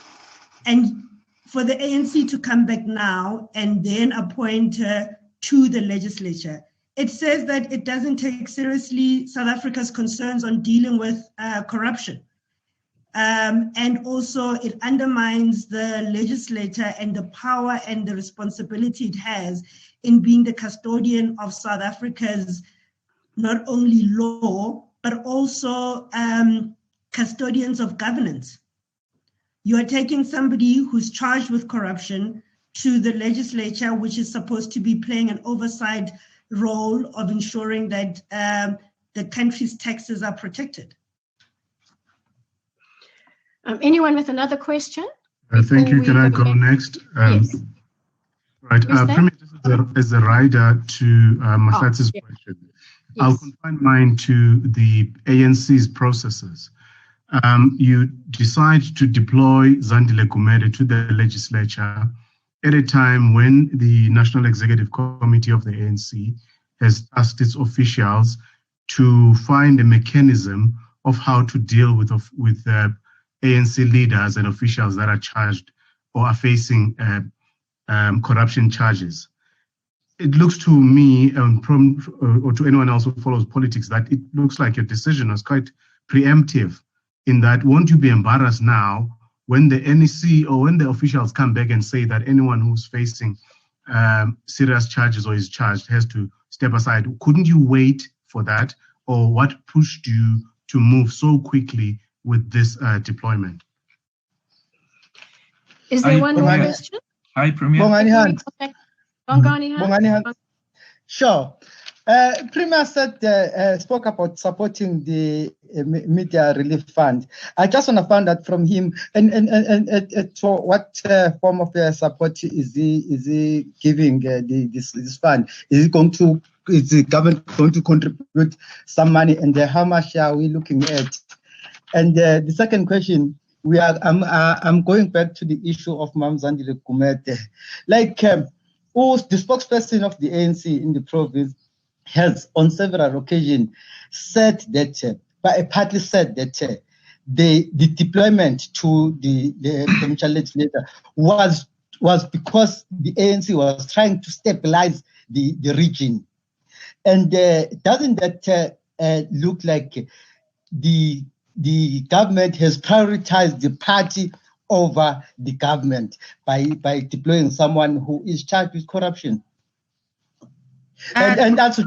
And for the ANC to come back now and then appoint her to the legislature, it says that it doesn't take seriously South Africa's concerns on dealing with corruption. And also it undermines the legislator and the power and the responsibility it has in being the custodian of South Africa's not only law, but also custodians of governance. You are taking somebody who's charged with corruption to the legislature, which is supposed to be playing an oversight role of ensuring that the country's taxes are protected. Anyone with another question? Thank you. Can I go next? Yes. Right. Premier, as a rider to Mahlatsi's question, yes. I'll confine mine to the ANC's processes. You decide to deploy Zandile Gumede to the legislature at a time when the National Executive Committee of the ANC has asked its officials to find a mechanism of how to deal with ANC leaders and officials that are charged or are facing corruption charges. It looks to me, or to anyone else who follows politics, that it looks like your decision was quite preemptive, in that won't you be embarrassed now when the NEC or when the officials come back and say that anyone who's facing serious charges or is charged has to step aside? Couldn't you wait for that? Or what pushed you to move so quickly with this deployment? Is there one more question? Hi, Premier. Bongani. Sure. Premier said, spoke about supporting the media relief fund. I just want to find out from him, and for what form of support is he giving this fund? Is the government going to contribute some money, and how much are we looking at? And the second question, I'm going back to the issue of Mam Zandile Gumede. Like, who's the spokesperson of the ANC in the province has on several occasions said that, partly said that the deployment to the provincial legislature was because the ANC was trying to stabilize the region. And doesn't that look like the the government has prioritized the party over the government by deploying someone who is charged with corruption. And also,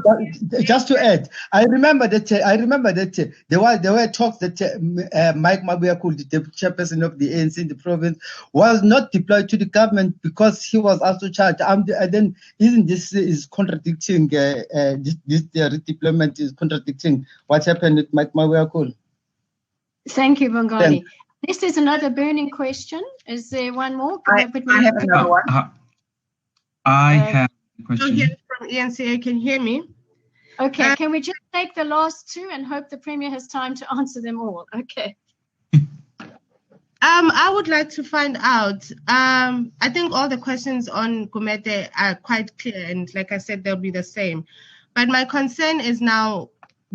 just to add, I remember that there were talks that Mike Mabuya, the chairperson of the ANC in the province, was not deployed to the government because he was also charged. Then isn't this is contradicting? This redeployment is contradicting what happened with Mike Mabuya. Thank you, Bongali. This is another burning question. Is there one more? I have another one. I have a question. Here from ENCA, can you hear me? Okay, can we just take the last two and hope the Premier has time to answer them all? Okay. I would like to find out, I think all the questions on Gumede are quite clear, and like I said, they'll be the same. But my concern is now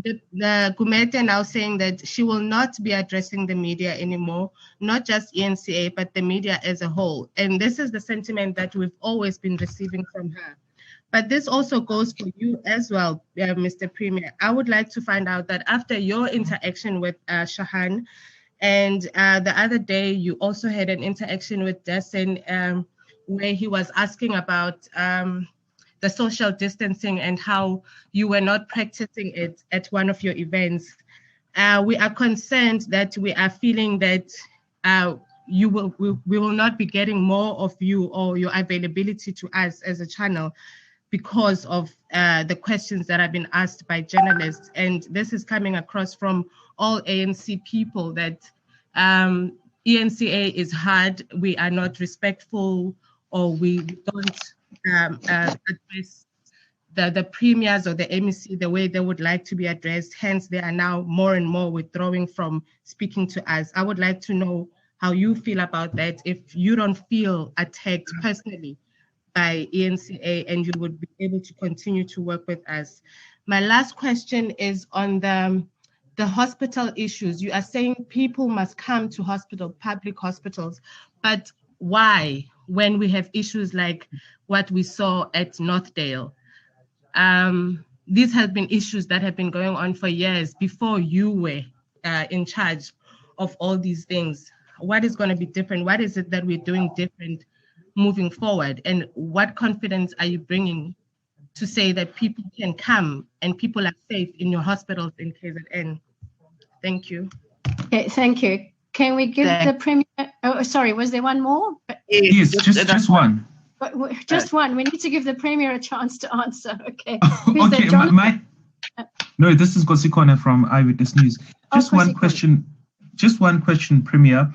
the Gumede now saying that she will not be addressing the media anymore, not just ENCA, but the media as a whole. And this is the sentiment that we've always been receiving from her. But this also goes for you as well, Mr. Premier. I would like to find out that after your interaction with Shahan, and the other day you also had an interaction with Dessen where he was asking about the social distancing and how you were not practicing it at one of your events. We are concerned that we are feeling that we will not be getting more of you or your availability to us as a channel because of the questions that have been asked by journalists. And this is coming across from all ANC people that ENCA is hard, we are not respectful, or we don't address the premiers or the MEC the way they would like to be addressed. Hence, they are now more and more withdrawing from speaking to us. I would like to know how you feel about that, if you don't feel attacked personally by ENCA and you would be able to continue to work with us. My last question is on the hospital issues. You are saying people must come to public hospitals, but why when we have issues like what we saw at Northdale? These have been issues that have been going on for years before you were in charge of all these things. What is going to be different? What is it that we're doing different moving forward? And what confidence are you bringing to say that people can come and people are safe in your hospitals in KZN? Thank you. Okay, thank you. Can we give the Premier, oh, sorry, was there one more? Yes, just one. Just one. We need to give the Premier a chance to answer. Okay. Okay, no, this is Gosikona from Eyewitness News. Just one question, Premier.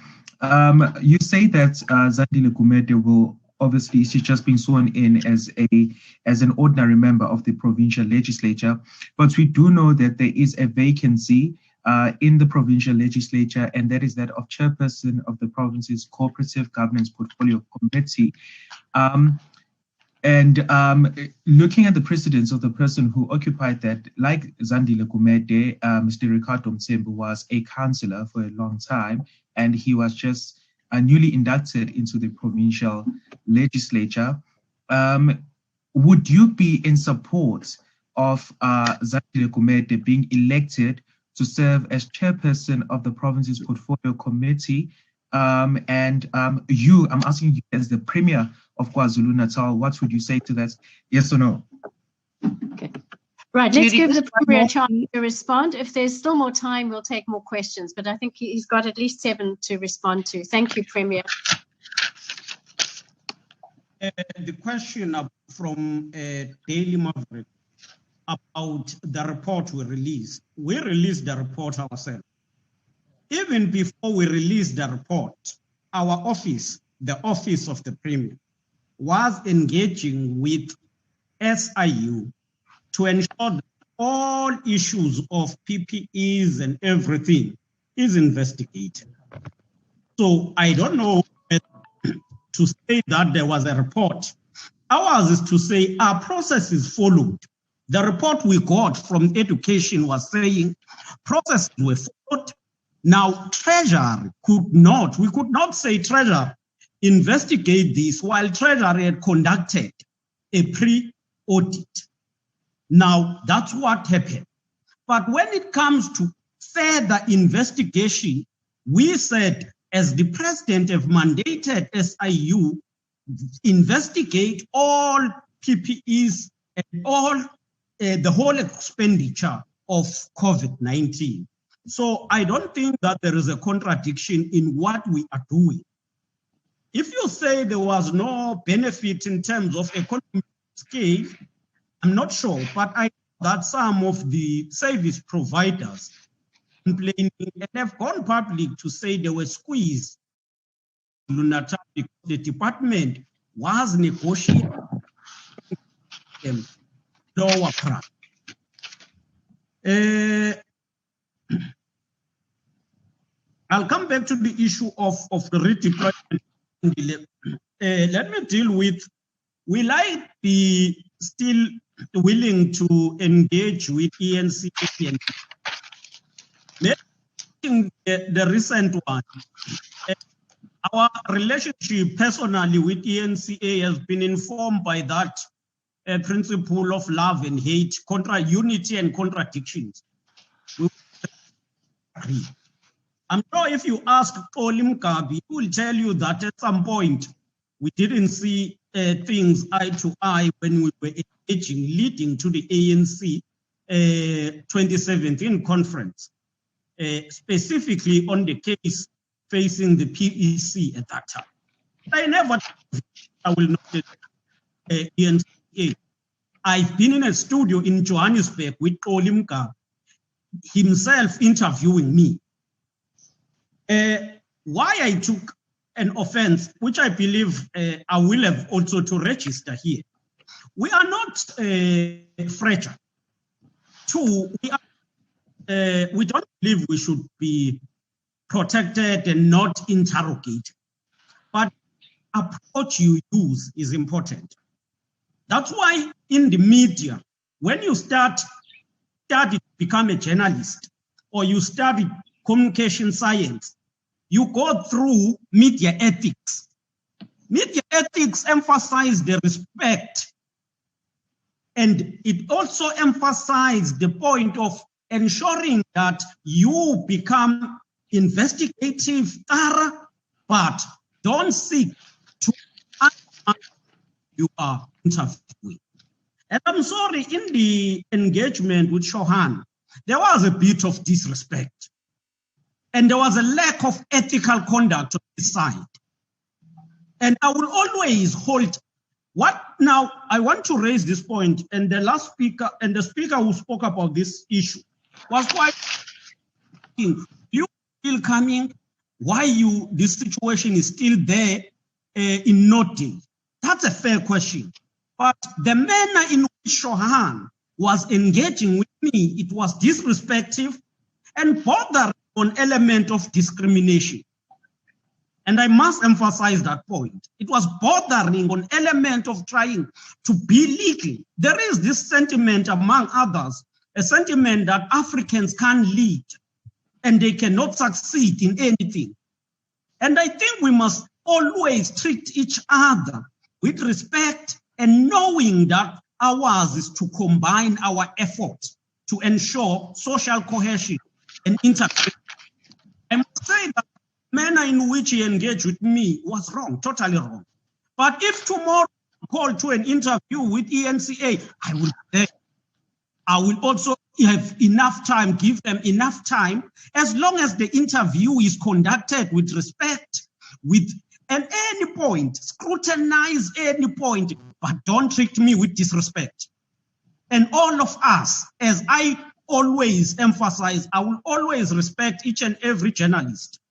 You say that Zandile Gumede will obviously, she's just been sworn in as an ordinary member of the provincial legislature, but we do know that there is a vacancy in the provincial legislature, and that is that of chairperson of the province's cooperative governance portfolio committee. Looking at the precedence of the person who occupied that, like Zandile Gumede, Mr. Ricardo Mtsembu was a councillor for a long time, and he was just newly inducted into the provincial legislature. Would you be in support of Zandile Gumede being elected to serve as chairperson of the province's portfolio committee? I'm asking you as the Premier of KwaZulu-Natal, what would you say to that? Yes or no? Okay. Right, let's give the Premier a chance to respond. If there's still more time, we'll take more questions, but I think he's got at least 7 to respond to. Thank you, Premier. The question from Daily Maverick about the report we released. We released the report ourselves. Even before we released the report, our office, the Office of the Premier, was engaging with SIU to ensure that all issues of PPEs and everything is investigated. So I don't know to say that there was a report. Ours is to say our process is followed. The report we got from education was saying processes were followed. Now, Treasury we could not say Treasury investigate this while Treasury had conducted a pre-audit. Now, that's what happened. But when it comes to further investigation, we said, as the president have mandated SIU, investigate all PPEs and all the whole expenditure of COVID-19. So I don't think that there is a contradiction in what we are doing. If you say there was no benefit in terms of economic scale, I'm not sure, but I know that some of the service providers complaining and have gone public to say they were squeezed because the department was negotiating lower price. I'll come back to the issue of the redeployment. Let me deal with, will I be still willing to engage with ENCA? The recent one, our relationship personally with ENCA has been informed by that principle of love and hate, unity and contradictions. I'm sure if you ask Olim Kabi, he will tell you that at some point we didn't see things eye to eye when we were engaging, leading to the ANC 2017 conference, specifically on the case facing the PEC at that time. I will not ENCA. I've been in a studio in Johannesburg with Olim Kabi himself interviewing me. Why I took an offense, which I believe I will have also to register here. We are not fragile. Two, we don't believe we should be protected and not interrogated. But approach you use is important. That's why in the media, when you study to become a journalist or you study communication science, you go through media ethics. Media ethics emphasize the respect, and it also emphasizes the point of ensuring that you become investigative, thorough, but don't seek to you are interviewing. And I'm sorry, in the engagement with Shohan, there was a bit of disrespect. And there was a lack of ethical conduct on his side. And I will always hold what now I want to raise this point, and the last speaker and the speaker who spoke about this issue was quite you still coming, why this situation is still there in noting. That's a fair question. But the manner in which Shohan was engaging with me, it was disrespectful and bothering on element of discrimination. And I must emphasize that point. It was bordering on element of trying to be legal. There is this sentiment among others, a sentiment that Africans can't lead and they cannot succeed in anything. And I think we must always treat each other with respect and knowing that ours is to combine our efforts to ensure social cohesion and integration. I must say that the manner in which he engaged with me was wrong, totally wrong. But if tomorrow I call to an interview with ENCA, I will be there. I will also have enough time, give them enough time, as long as the interview is conducted with respect, and any point, scrutinize any point, but don't treat me with disrespect. And all of us, as I always emphasize, I will always respect each and every journalist,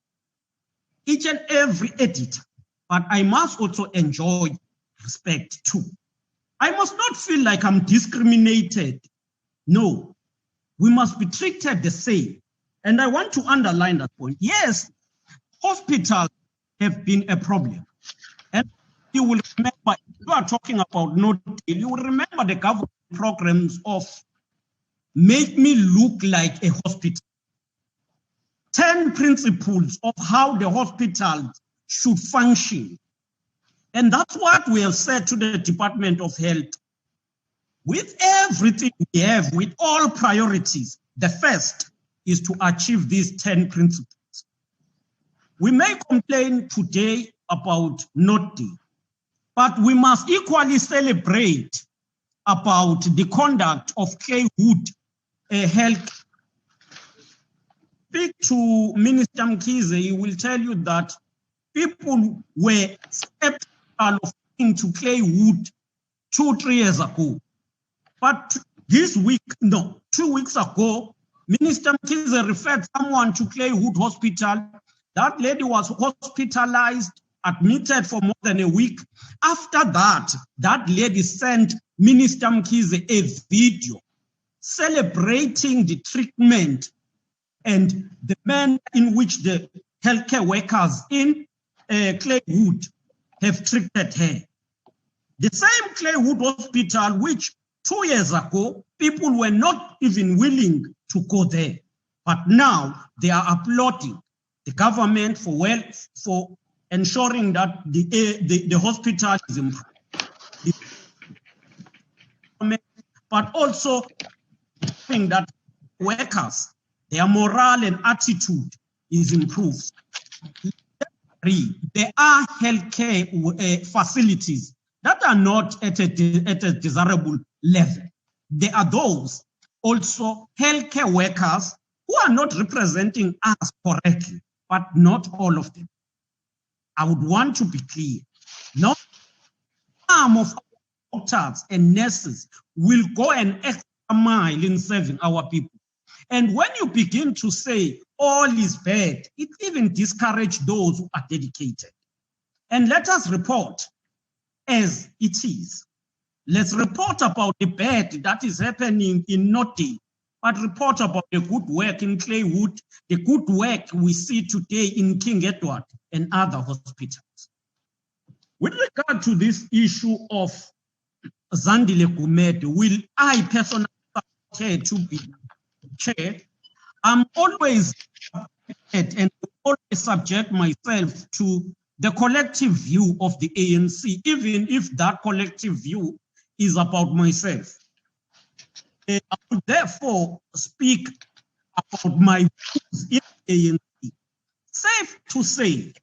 each and every editor, but I must also enjoy respect too. I must not feel like I'm discriminated. No, we must be treated the same. And I want to underline that point. Yes, hospitals have been a problem. And you will remember, you are talking about you will remember the government programs of make me look like a hospital. 10 principles of how the hospital should function. And that's what we have said to the Department of Health. With everything we have, with all priorities, the first is to achieve these 10 principles. We may complain today about not doing, but we must equally celebrate about the conduct of Clay Hood Health. Speak to Minister Mkhize, he will tell you that people were skeptical of going to Clay Hood 2-3 years ago. But this week, no, 2 weeks ago, Minister Mkhize referred someone to Clay Hood Hospital. That lady was hospitalized, admitted for more than a week. After that, that lady sent Minister Mkhize a video celebrating the treatment and the manner in which the healthcare workers in Clay Hood have treated her. The same Clay Hood Hospital, which 2 years ago, people were not even willing to go there. But now they are applauding the government for ensuring that the hospital is improved. But also saying that workers, their morale and attitude is improved. There are healthcare facilities that are not at a desirable level. There are those also healthcare workers who are not representing us correctly, but not all of them. I would want to be clear. Not some of our doctors and nurses will go an extra mile in serving our people. And when you begin to say all is bad, it even discourages those who are dedicated. And let us report as it is. Let's report about the bad that is happening in Northern, but report about the good work in Clay Hood, the good work we see today in King Edward and other hospitals. With regard to this issue of Zandile Gumede, will I personally support to be chair? I'm always and always subject myself to the collective view of the ANC, even if that collective view is about myself. I would therefore speak about my views in the ANC. Safe to say,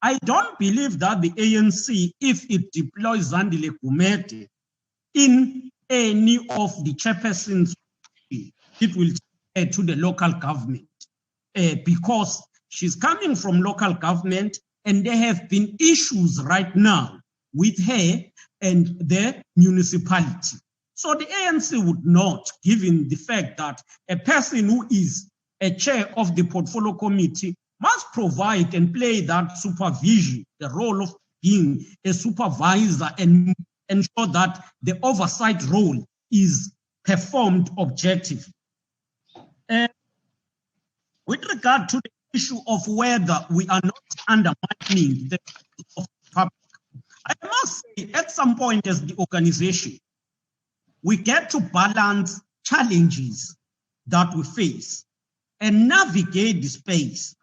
I don't believe that the ANC, if it deploys Zandile Gumede in any of the chairpersons, it will take to the local government because she's coming from local government and there have been issues right now with her and the municipality. So the ANC would not, given the fact that a person who is a chair of the portfolio committee must provide and play that supervision, the role of being a supervisor and ensure that the oversight role is performed objectively. With regard to the issue of whether we are not undermining the public, I must say at some point as the organization, we get to balance challenges that we face and navigate the space.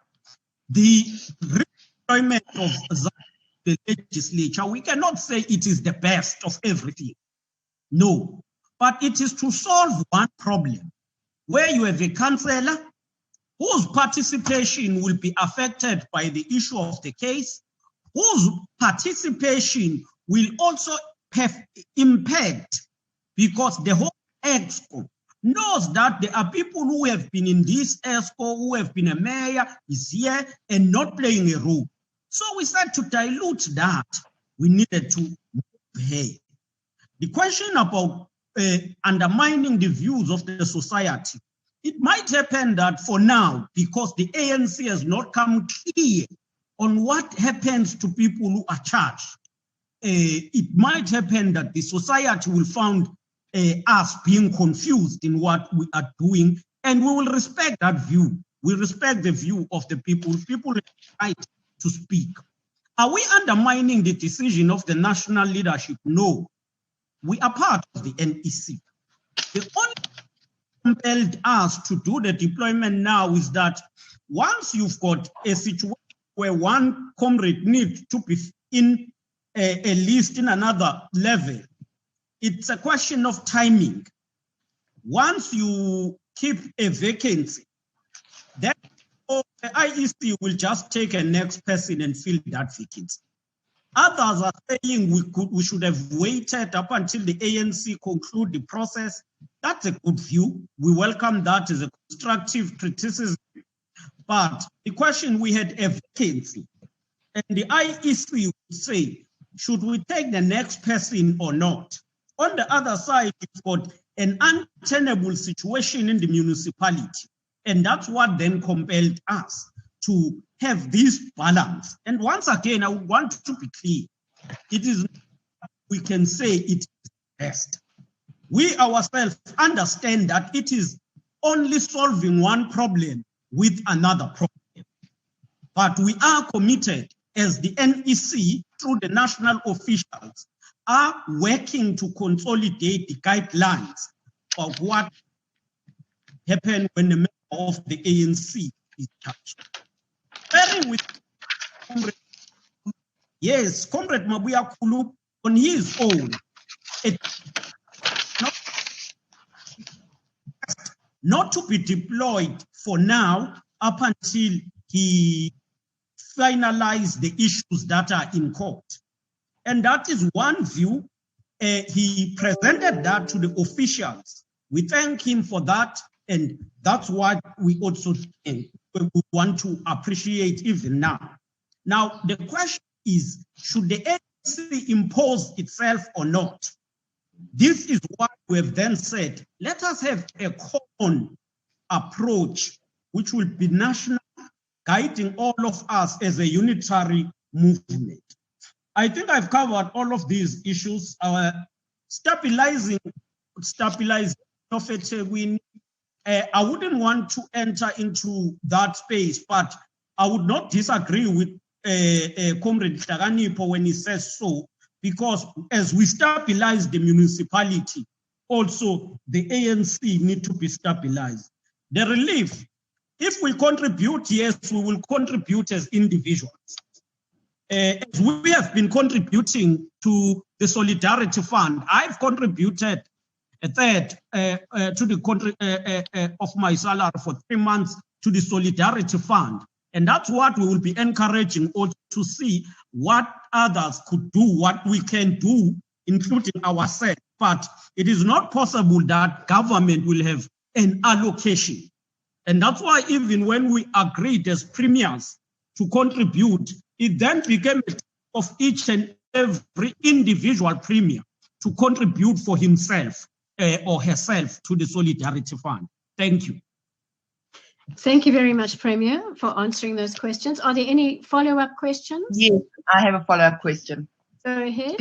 The redeployment of the legislature, we cannot say it is the best of everything. No, but it is to solve one problem where you have a councillor whose participation will be affected by the issue of the case, whose participation will also have impact because the whole EXCO knows that there are people who have been in this EXCO, who have been a mayor, is here and not playing a role. So we said to dilute that, we needed to move ahead. The question about undermining the views of the society, it might happen that for now, because the ANC has not come clear on what happens to people who are charged, it might happen that the society will find us being confused in what we are doing, and we will respect that view. We respect the view of the people. People have the right to speak. Are we undermining the decision of the national leadership? No. We are part of the NEC. The only compelled us to do the deployment now is that once you've got a situation where one comrade needs to be in a list in another level, it's a question of timing. Once you keep a vacancy or the IEC will just take a next person and fill that vacancy. Others are saying we should have waited up until the ANC conclude the process. That's a good view. We welcome that as a constructive criticism. But the question, we had a vacancy, and the IEC would say, should we take the next person or not? On the other side, you've got an untenable situation in the municipality. And that's what then compelled us to have this balance. And once again, I want to be clear. It is, we can say it is best. We ourselves understand that it is only solving one problem with another problem. But we are committed as the NEC, through the national officials, are working to consolidate the guidelines of what happened when the member of the ANC is touched. Bearing with yes, Comrade Mabuya Kulu, on his own, not to be deployed for now up until he finalized the issues that are in court. And that is one view. He presented that to the officials. We thank him for that. And that's what we also think we want to appreciate even now. Now, the question is, should the ANC impose itself or not? This is what we have then said. Let us have a common approach, which will be national, guiding all of us as a unitary movement. I think I've covered all of these issues. Our stabilizing of eThekwini. I wouldn't want to enter into that space, but I would not disagree with Comrade Hlakanipho when he says so, because as we stabilize the municipality, also the ANC need to be stabilized. The relief, if we contribute, yes, we will contribute as individuals. As we have been contributing to the Solidarity Fund, I've contributed a third to the of my salary for 3 months to the Solidarity Fund. And that's what we will be encouraging also to see what others could do, what we can do, including ourselves. But it is not possible that government will have an allocation. And that's why even when we agreed as premiers to contribute, it then became of each and every individual premier to contribute for himself or herself to the Solidarity Fund. Thank you. Thank you very much, Premier, for answering those questions. Are there any follow-up questions? Yes, I have a follow-up question. Go ahead.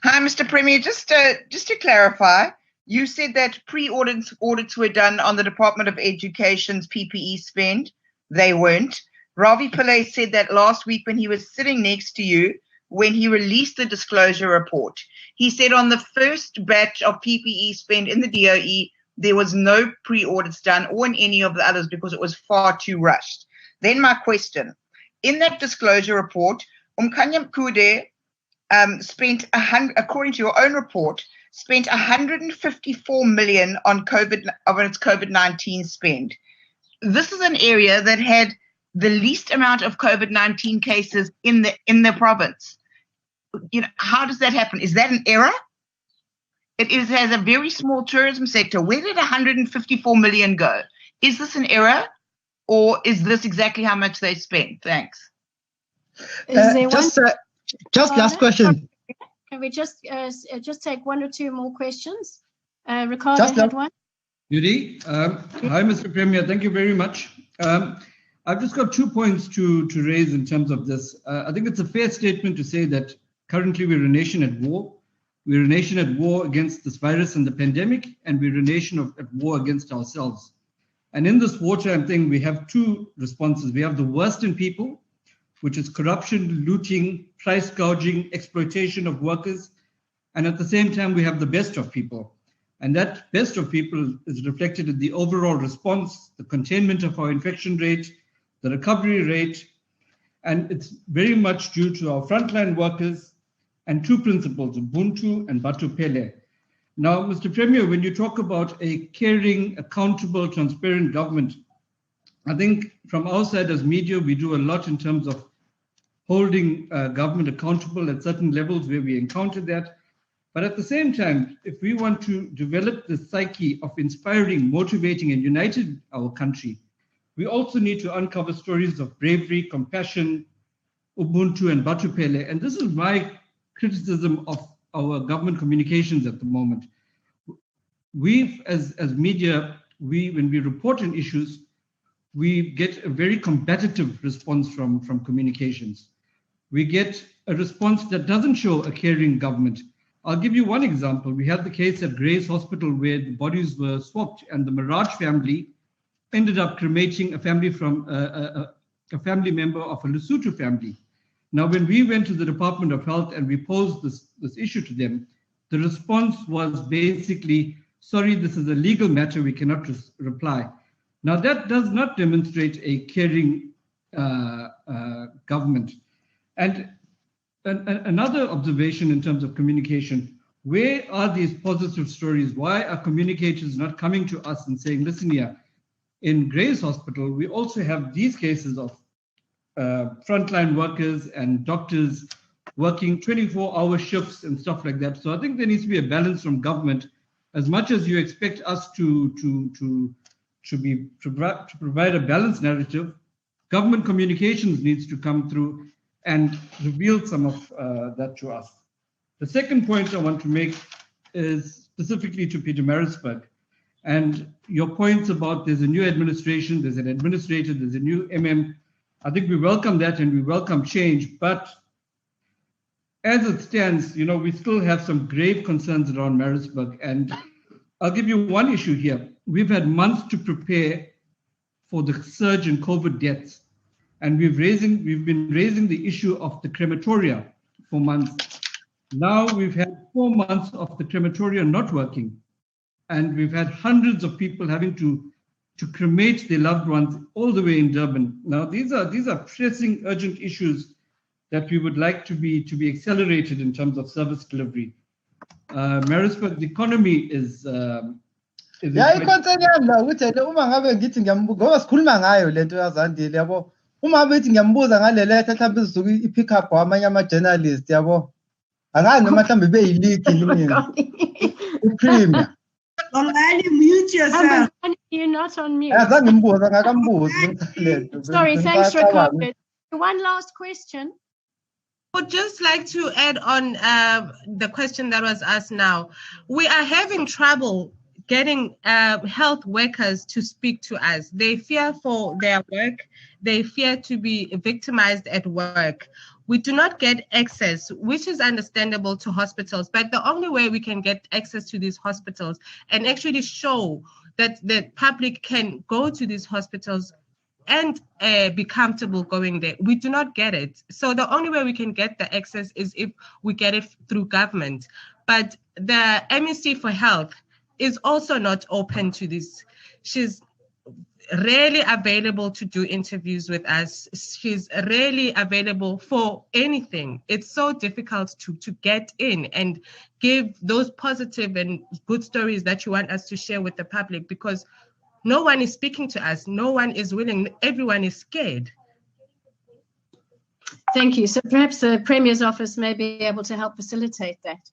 Hi, Mr. Premier. Just to clarify, you said that pre-audits were done on the Department of Education's PPE spend. They weren't. Ravi Pillay said that last week when he was sitting next to you, when he released the disclosure report. He said on the first batch of PPE spend in the DOE, there was no pre-audits done or in any of the others because it was far too rushed. Then my question, in that disclosure report, Umkhanya Mkude spent, according to your own report, spent 154 million on its COVID-19 spend. This is an area that had the least amount of COVID-19 cases in the province. You know, how does that happen? Is that an error? It has a very small tourism sector. Where did 154 million go? Is this an error, or is this exactly how much they spent? Thanks. Just last question. Can we just take one or two more questions? Ricardo had one. Judy, hi, Mr. Premier. Thank you very much. I've just got 2 points to raise in terms of this. I think it's a fair statement to say that currently we're a nation at war. We're a nation at war against this virus and the pandemic, and we're a nation at war against ourselves. And in this wartime thing, we have two responses. We have the worst in people, which is corruption, looting, price gouging, exploitation of workers. And at the same time, we have the best of people. And that best of people is reflected in the overall response, the containment of our infection rate, the recovery rate. And it's very much due to our frontline workers and two principles, Ubuntu and Batu Pele. Now, Mr. Premier, when you talk about a caring, accountable, transparent government, I think from our side as media, we do a lot in terms of holding government accountable at certain levels where we encounter that. But at the same time, if we want to develop the psyche of inspiring, motivating, and uniting our country, we also need to uncover stories of bravery, compassion, Ubuntu, and Batupele. And this is my criticism of our government communications at the moment. We, as media, when we report on issues, we get a very combative response from communications. We get a response that doesn't show a caring government. I'll give you one example. We had the case at Grace Hospital where the bodies were swapped, and the Miraj family ended up cremating a family from a family member of a Lesotho family. Now, when we went to the Department of Health and we posed this issue to them, the response was basically, sorry, this is a legal matter, we cannot reply. Now, that does not demonstrate a caring government. And another observation in terms of communication, where are these positive stories? Why are communicators not coming to us and saying, listen here, in Grace Hospital, we also have these cases of frontline workers and doctors working 24-hour shifts and stuff like that. So I think there needs to be a balance from government. As much as you expect us to provide a balanced narrative, government communications needs to come through and reveal some of that to us. The second point I want to make is specifically to Pietermaritzburg. And your points about there's a new administration, there's an administrator, there's a new MM. I think we welcome that and we welcome change. But as it stands, you know, we still have some grave concerns around Maritzburg. And I'll give you one issue here. We've had months to prepare for the surge in COVID deaths. And we've been raising the issue of the crematoria for months. Now we've had 4 months of the crematoria not working. And we've had hundreds of people having to cremate their loved ones all the way in Durban. Now these are pressing, urgent issues that we would like to be accelerated in terms of service delivery. Maritzburg, the economy is uma bethi ngiyambuza ngale letha mhlawumbe izuku i-pick up kwamanye ama-journalist yabo angani noma mhlawumbe beyiliki mina uPremier. Mute yourself. You're not on mute. Sorry, thanks, Ricardo. One last question. I would just like to add on the question that was asked now. We are having trouble getting health workers to speak to us. They fear for their work. They fear to be victimized at work. We do not get access, which is understandable, to hospitals, but the only way we can get access to these hospitals and actually show that the public can go to these hospitals and be comfortable going there, we do not get it. So the only way we can get the access is if we get it through government. But the MEC for Health is also not open to this. She's rarely available to do interviews with us. She's rarely available for anything. It's so difficult to get in and give those positive and good stories that you want us to share with the public, because no one is speaking to us. No one is willing. Everyone is scared. Thank you. So perhaps the Premier's office may be able to help facilitate that.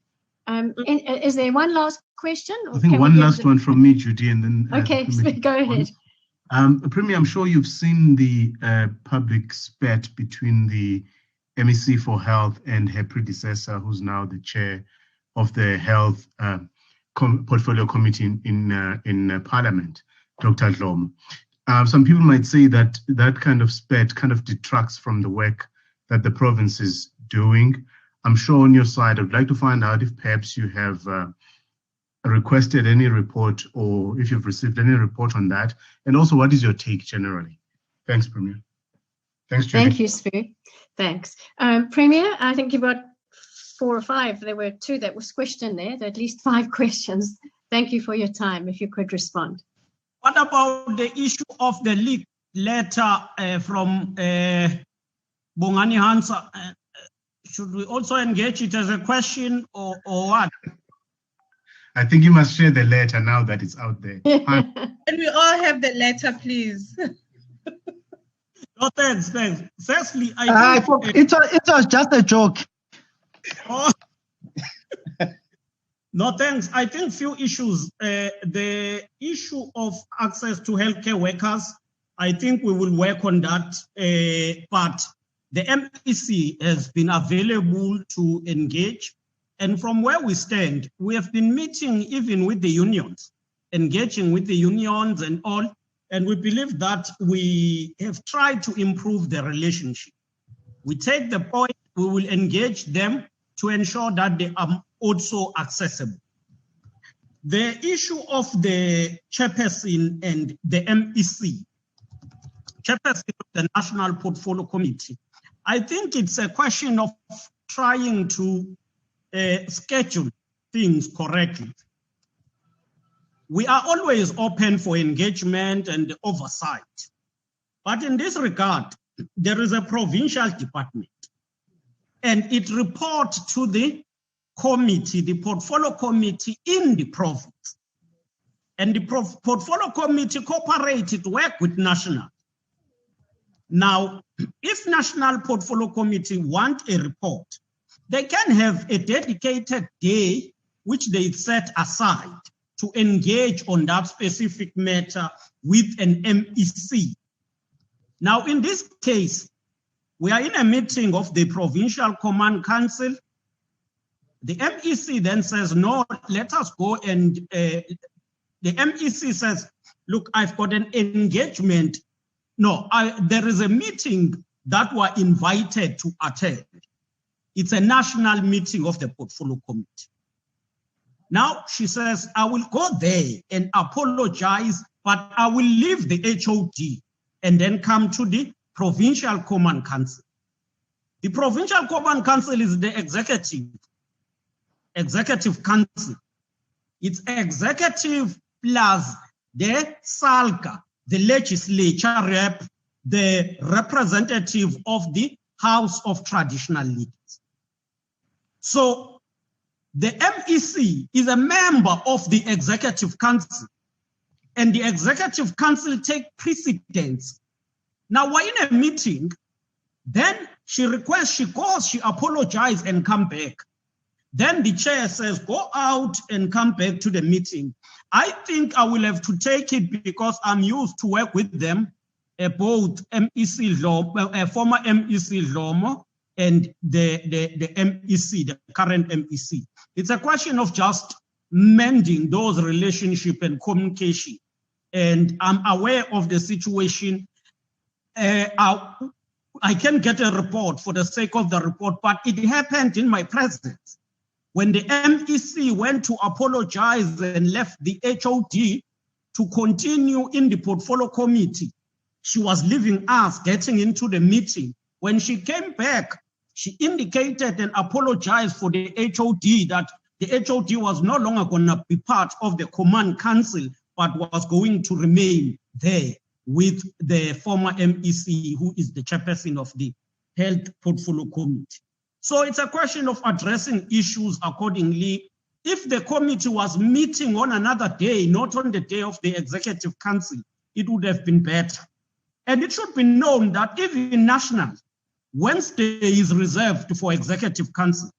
Is there one last question? I think one last one from me, Judy, and then... Okay, go ahead. Premier, I'm sure you've seen the public spat between the MEC for Health and her predecessor, who's now the chair of the Health Portfolio Committee in Parliament, Dr. Dlom. Some people might say that that kind of spat kind of detracts from the work that the province is doing. I'm sure on your side, I'd like to find out if perhaps you have requested any report, or if you've received any report on that, and also what is your take generally? Thanks, Premier. Thanks, Judy. Thank you, Sue. Thanks. Premier, I think you've got 4 or 5. There were 2 that were squished in there. There are at least 5 questions. Thank you for your time, if you could respond. What about the issue of the leaked letter from Bongani Hansa? Should we also engage it as a question or what? I think you must share the letter now that it's out there. Can we all have the letter, please? No, thanks. Firstly, it was just a joke. Oh. No, thanks. I think few issues. The issue of access to healthcare workers, I think we will work on that. But the MEC has been available to engage. And from where we stand, we have been meeting even with the unions, engaging with the unions and all. And we believe that we have tried to improve the relationship. We take the point, we will engage them to ensure that they are also accessible. The issue of the chairperson and the MEC, chairperson of the National Portfolio Committee, I think it's a question of trying to schedule things correctly. We are always open for engagement and oversight. But in this regard, there is a provincial department and it reports to the committee, the portfolio committee in the province. And the portfolio committee cooperated to work with national. Now, if national portfolio committee want a report, they can have a dedicated day which they set aside to engage on that specific matter with an MEC. Now, in this case, we are in a meeting of the Provincial Command Council. The MEC then says, no, let us go and the MEC says, look, I've got an engagement. No, there is a meeting that we're invited to attend. It's a national meeting of the portfolio committee. Now she says, I will go there and apologize, but I will leave the HOD and then come to the Provincial Command Council. The Provincial Command Council is the executive council. It's executive plus the SALCA, the legislature rep, the representative of the House of Traditional Leaders. So the MEC is a member of the executive council and the executive council take precedence. Now we're in a meeting, then she requests, she goes, she apologizes and come back. Then the chair says, go out and come back to the meeting. I think I will have to take it because I'm used to work with them, both MEC Dlomo, former MEC Dlomo and the MEC, the current MEC. It's a question of just mending those relationships and communication. And I'm aware of the situation. I can get a report for the sake of the report, but it happened in my presence. When the MEC went to apologize and left the HOD to continue in the portfolio committee, she was leaving us, getting into the meeting. When she came back, she indicated and apologized for the HOD that the HOD was no longer going to be part of the command council, but was going to remain there with the former MEC, who is the chairperson of the Health Portfolio Committee. So it's a question of addressing issues accordingly. If the committee was meeting on another day, not on the day of the Executive Council, it would have been better. And it should be known that even national, Wednesday is reserved for Executive Council.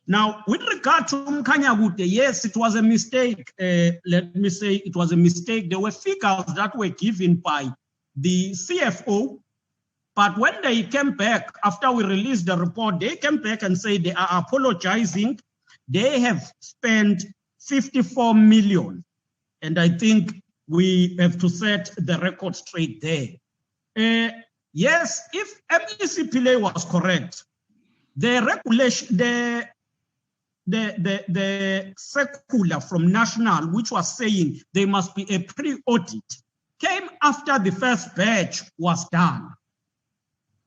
Now, with regard to Mkanyagute, yes, it was a mistake. Let me say it was a mistake. There were figures that were given by the CFO, but when they came back, after we released the report, they came back and said they are apologizing. They have spent 54 million. And I think we have to set the record straight there. Yes, if MEC Pillay was correct, the regulation, the circular from national, which was saying there must be a pre-audit, came after the first batch was done.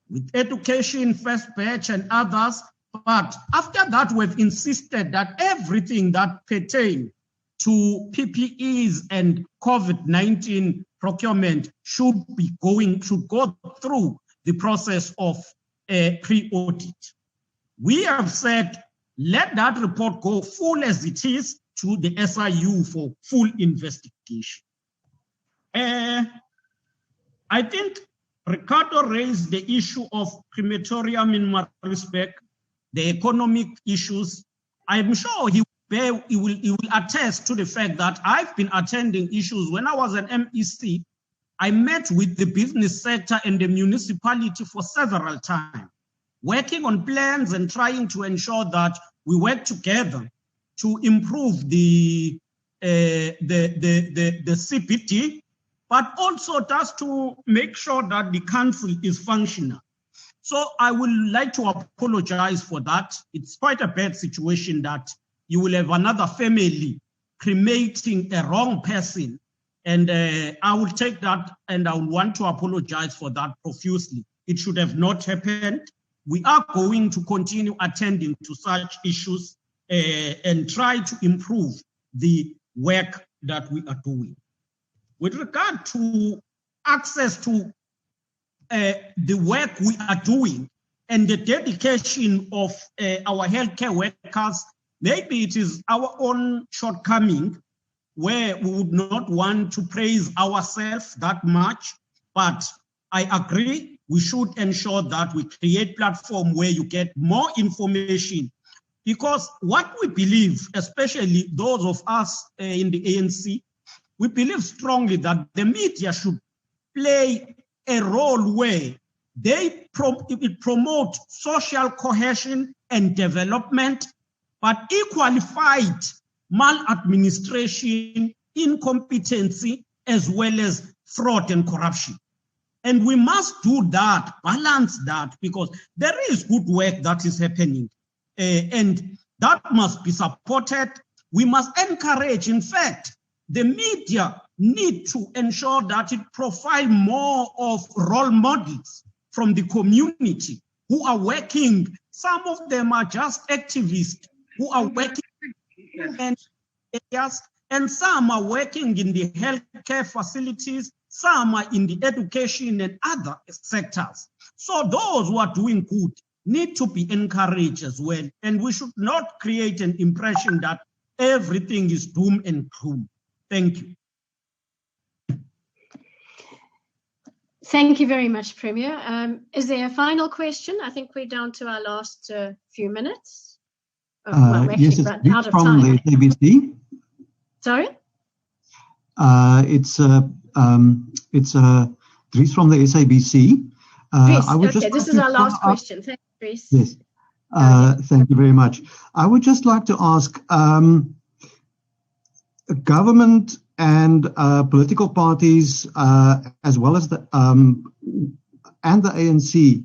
With education, first batch and others, but after that we've insisted that everything that pertains to PPEs and COVID-19 procurement should go through the process of a pre-audit. We have said, let that report go full as it is to the SIU for full investigation. I think Ricardo raised the issue of crematorium in Maritzburg, the economic issues. I'm sure he will attest to the fact that I've been attending issues. When I was an MEC, I met with the business sector and the municipality for several times, working on plans and trying to ensure that we work together to improve the CPT, but also just to make sure that the council is functional. So I would like to apologize for that. It's quite a bad situation that you will have another family cremating a wrong person. And I will take that and I will want to apologize for that profusely. It should have not happened. We are going to continue attending to such issues and try to improve the work that we are doing. With regard to access to the work we are doing and the dedication of our healthcare workers, maybe it is our own shortcoming where we would not want to praise ourselves that much, but I agree we should ensure that we create platform where you get more information, because what we believe, especially those of us in the ANC, we believe strongly that the media should play a role where they promote social cohesion and development, but equally fight maladministration, incompetency, as well as fraud and corruption. And we must do that, balance that, because there is good work that is happening. And that must be supported. We must encourage, in fact, the media need to ensure that it provide more of role models from the community who are working. Some of them are just activists who are working in areas, and some are working in the healthcare facilities, some are in the education and other sectors. So those who are doing good need to be encouraged as well. And we should not create an impression that everything is doom and gloom. Thank you. Thank you very much, Premier. Is there a final question? I think we're down to our last few minutes. Yes, it's from the SABC. Sorry? It's Dries from the SABC. Okay, this is our last question. Thank you, Dries. Yes. Thank you very much. I would just like to ask, government and political parties, as well as the and the ANC,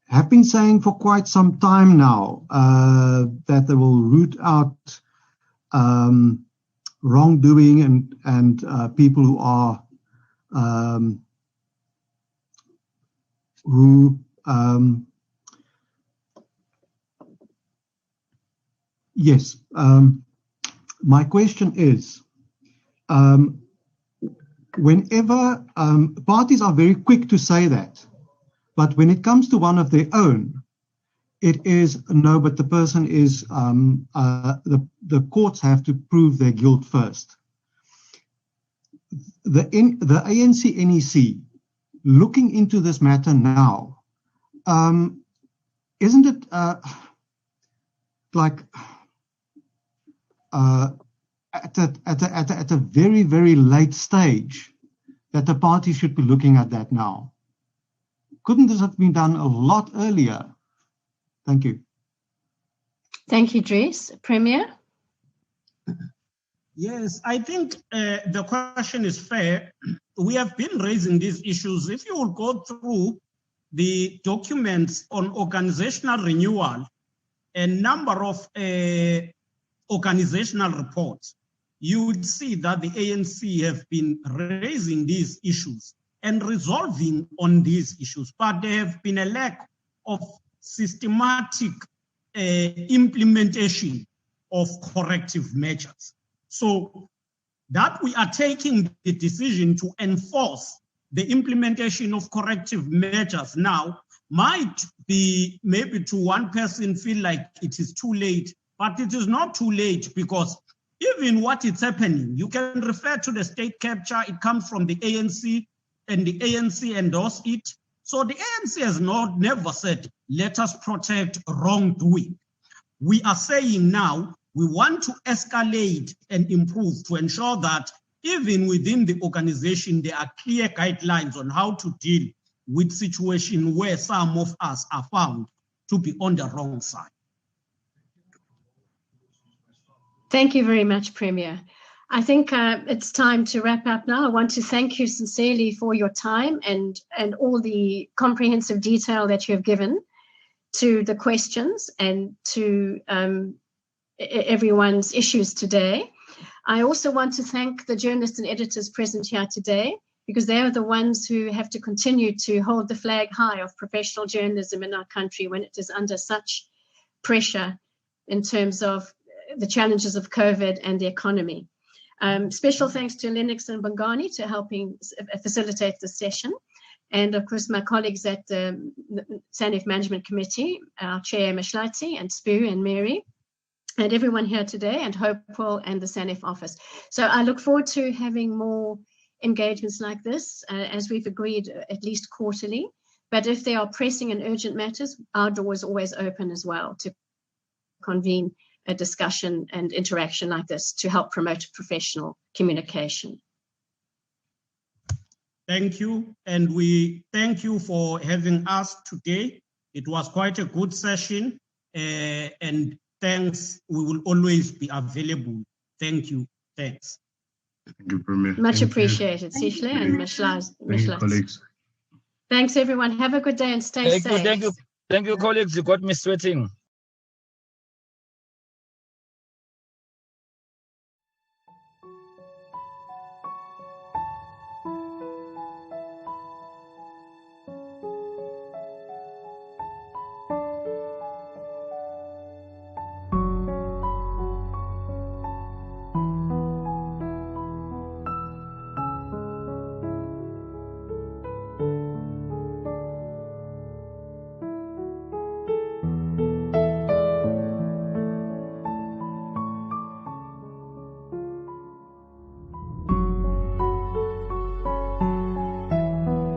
have been saying for quite some time now that they will root out wrongdoing and people who are yes. My question is, whenever parties are very quick to say that, but when it comes to one of their own, it is no, but the person is, the courts have to prove their guilt first. The ANC NEC, looking into this matter now, isn't it like at a very, very late stage that the party should be looking at that now? Couldn't this have been done a lot earlier? Thank you. Thank you, Dries. Premier? Yes, I think the question is fair. We have been raising these issues. If you will go through the documents on organizational renewal and number of organizational reports, you would see that the ANC have been raising these issues and resolving on these issues, but there have been a lack of systematic implementation of corrective measures. So that we are taking the decision to enforce the implementation of corrective measures now might be, maybe to one person feel like it is too late, but it is not too late, because even what is happening, you can refer to the state capture, it comes from the ANC, and the ANC endorsed it. So the ANC has never said, let us protect wrongdoing. We are saying now, we want to escalate and improve to ensure that even within the organization, there are clear guidelines on how to deal with situations where some of us are found to be on the wrong side. Thank you very much, Premier. I think it's time to wrap up now. I want to thank you sincerely for your time and all the comprehensive detail that you have given to the questions and to everyone's issues today. I also want to thank the journalists and editors present here today, because they are the ones who have to continue to hold the flag high of professional journalism in our country when it is under such pressure in terms of the challenges of COVID and the economy. Special thanks to Lennox and Bongani to helping facilitate the session. And of course, my colleagues at the Sanef Management Committee, our Chair Mashlati and Spoo and Mary, and everyone here today, and Hopewell and the Sanef office. So I look forward to having more engagements like this, as we've agreed, at least quarterly. But if there are pressing and urgent matters, our door is always open as well to convene a discussion and interaction like this to help promote professional communication. Thank you, and we thank you for having us today. It was quite a good session, and thanks. We will always be available. Thank you. Thanks. Thank you, Premier. Much appreciated, Sishle and Mishlas. Colleagues. Thanks, everyone. Have a good day and stay safe. Thank you, colleagues. You got me sweating.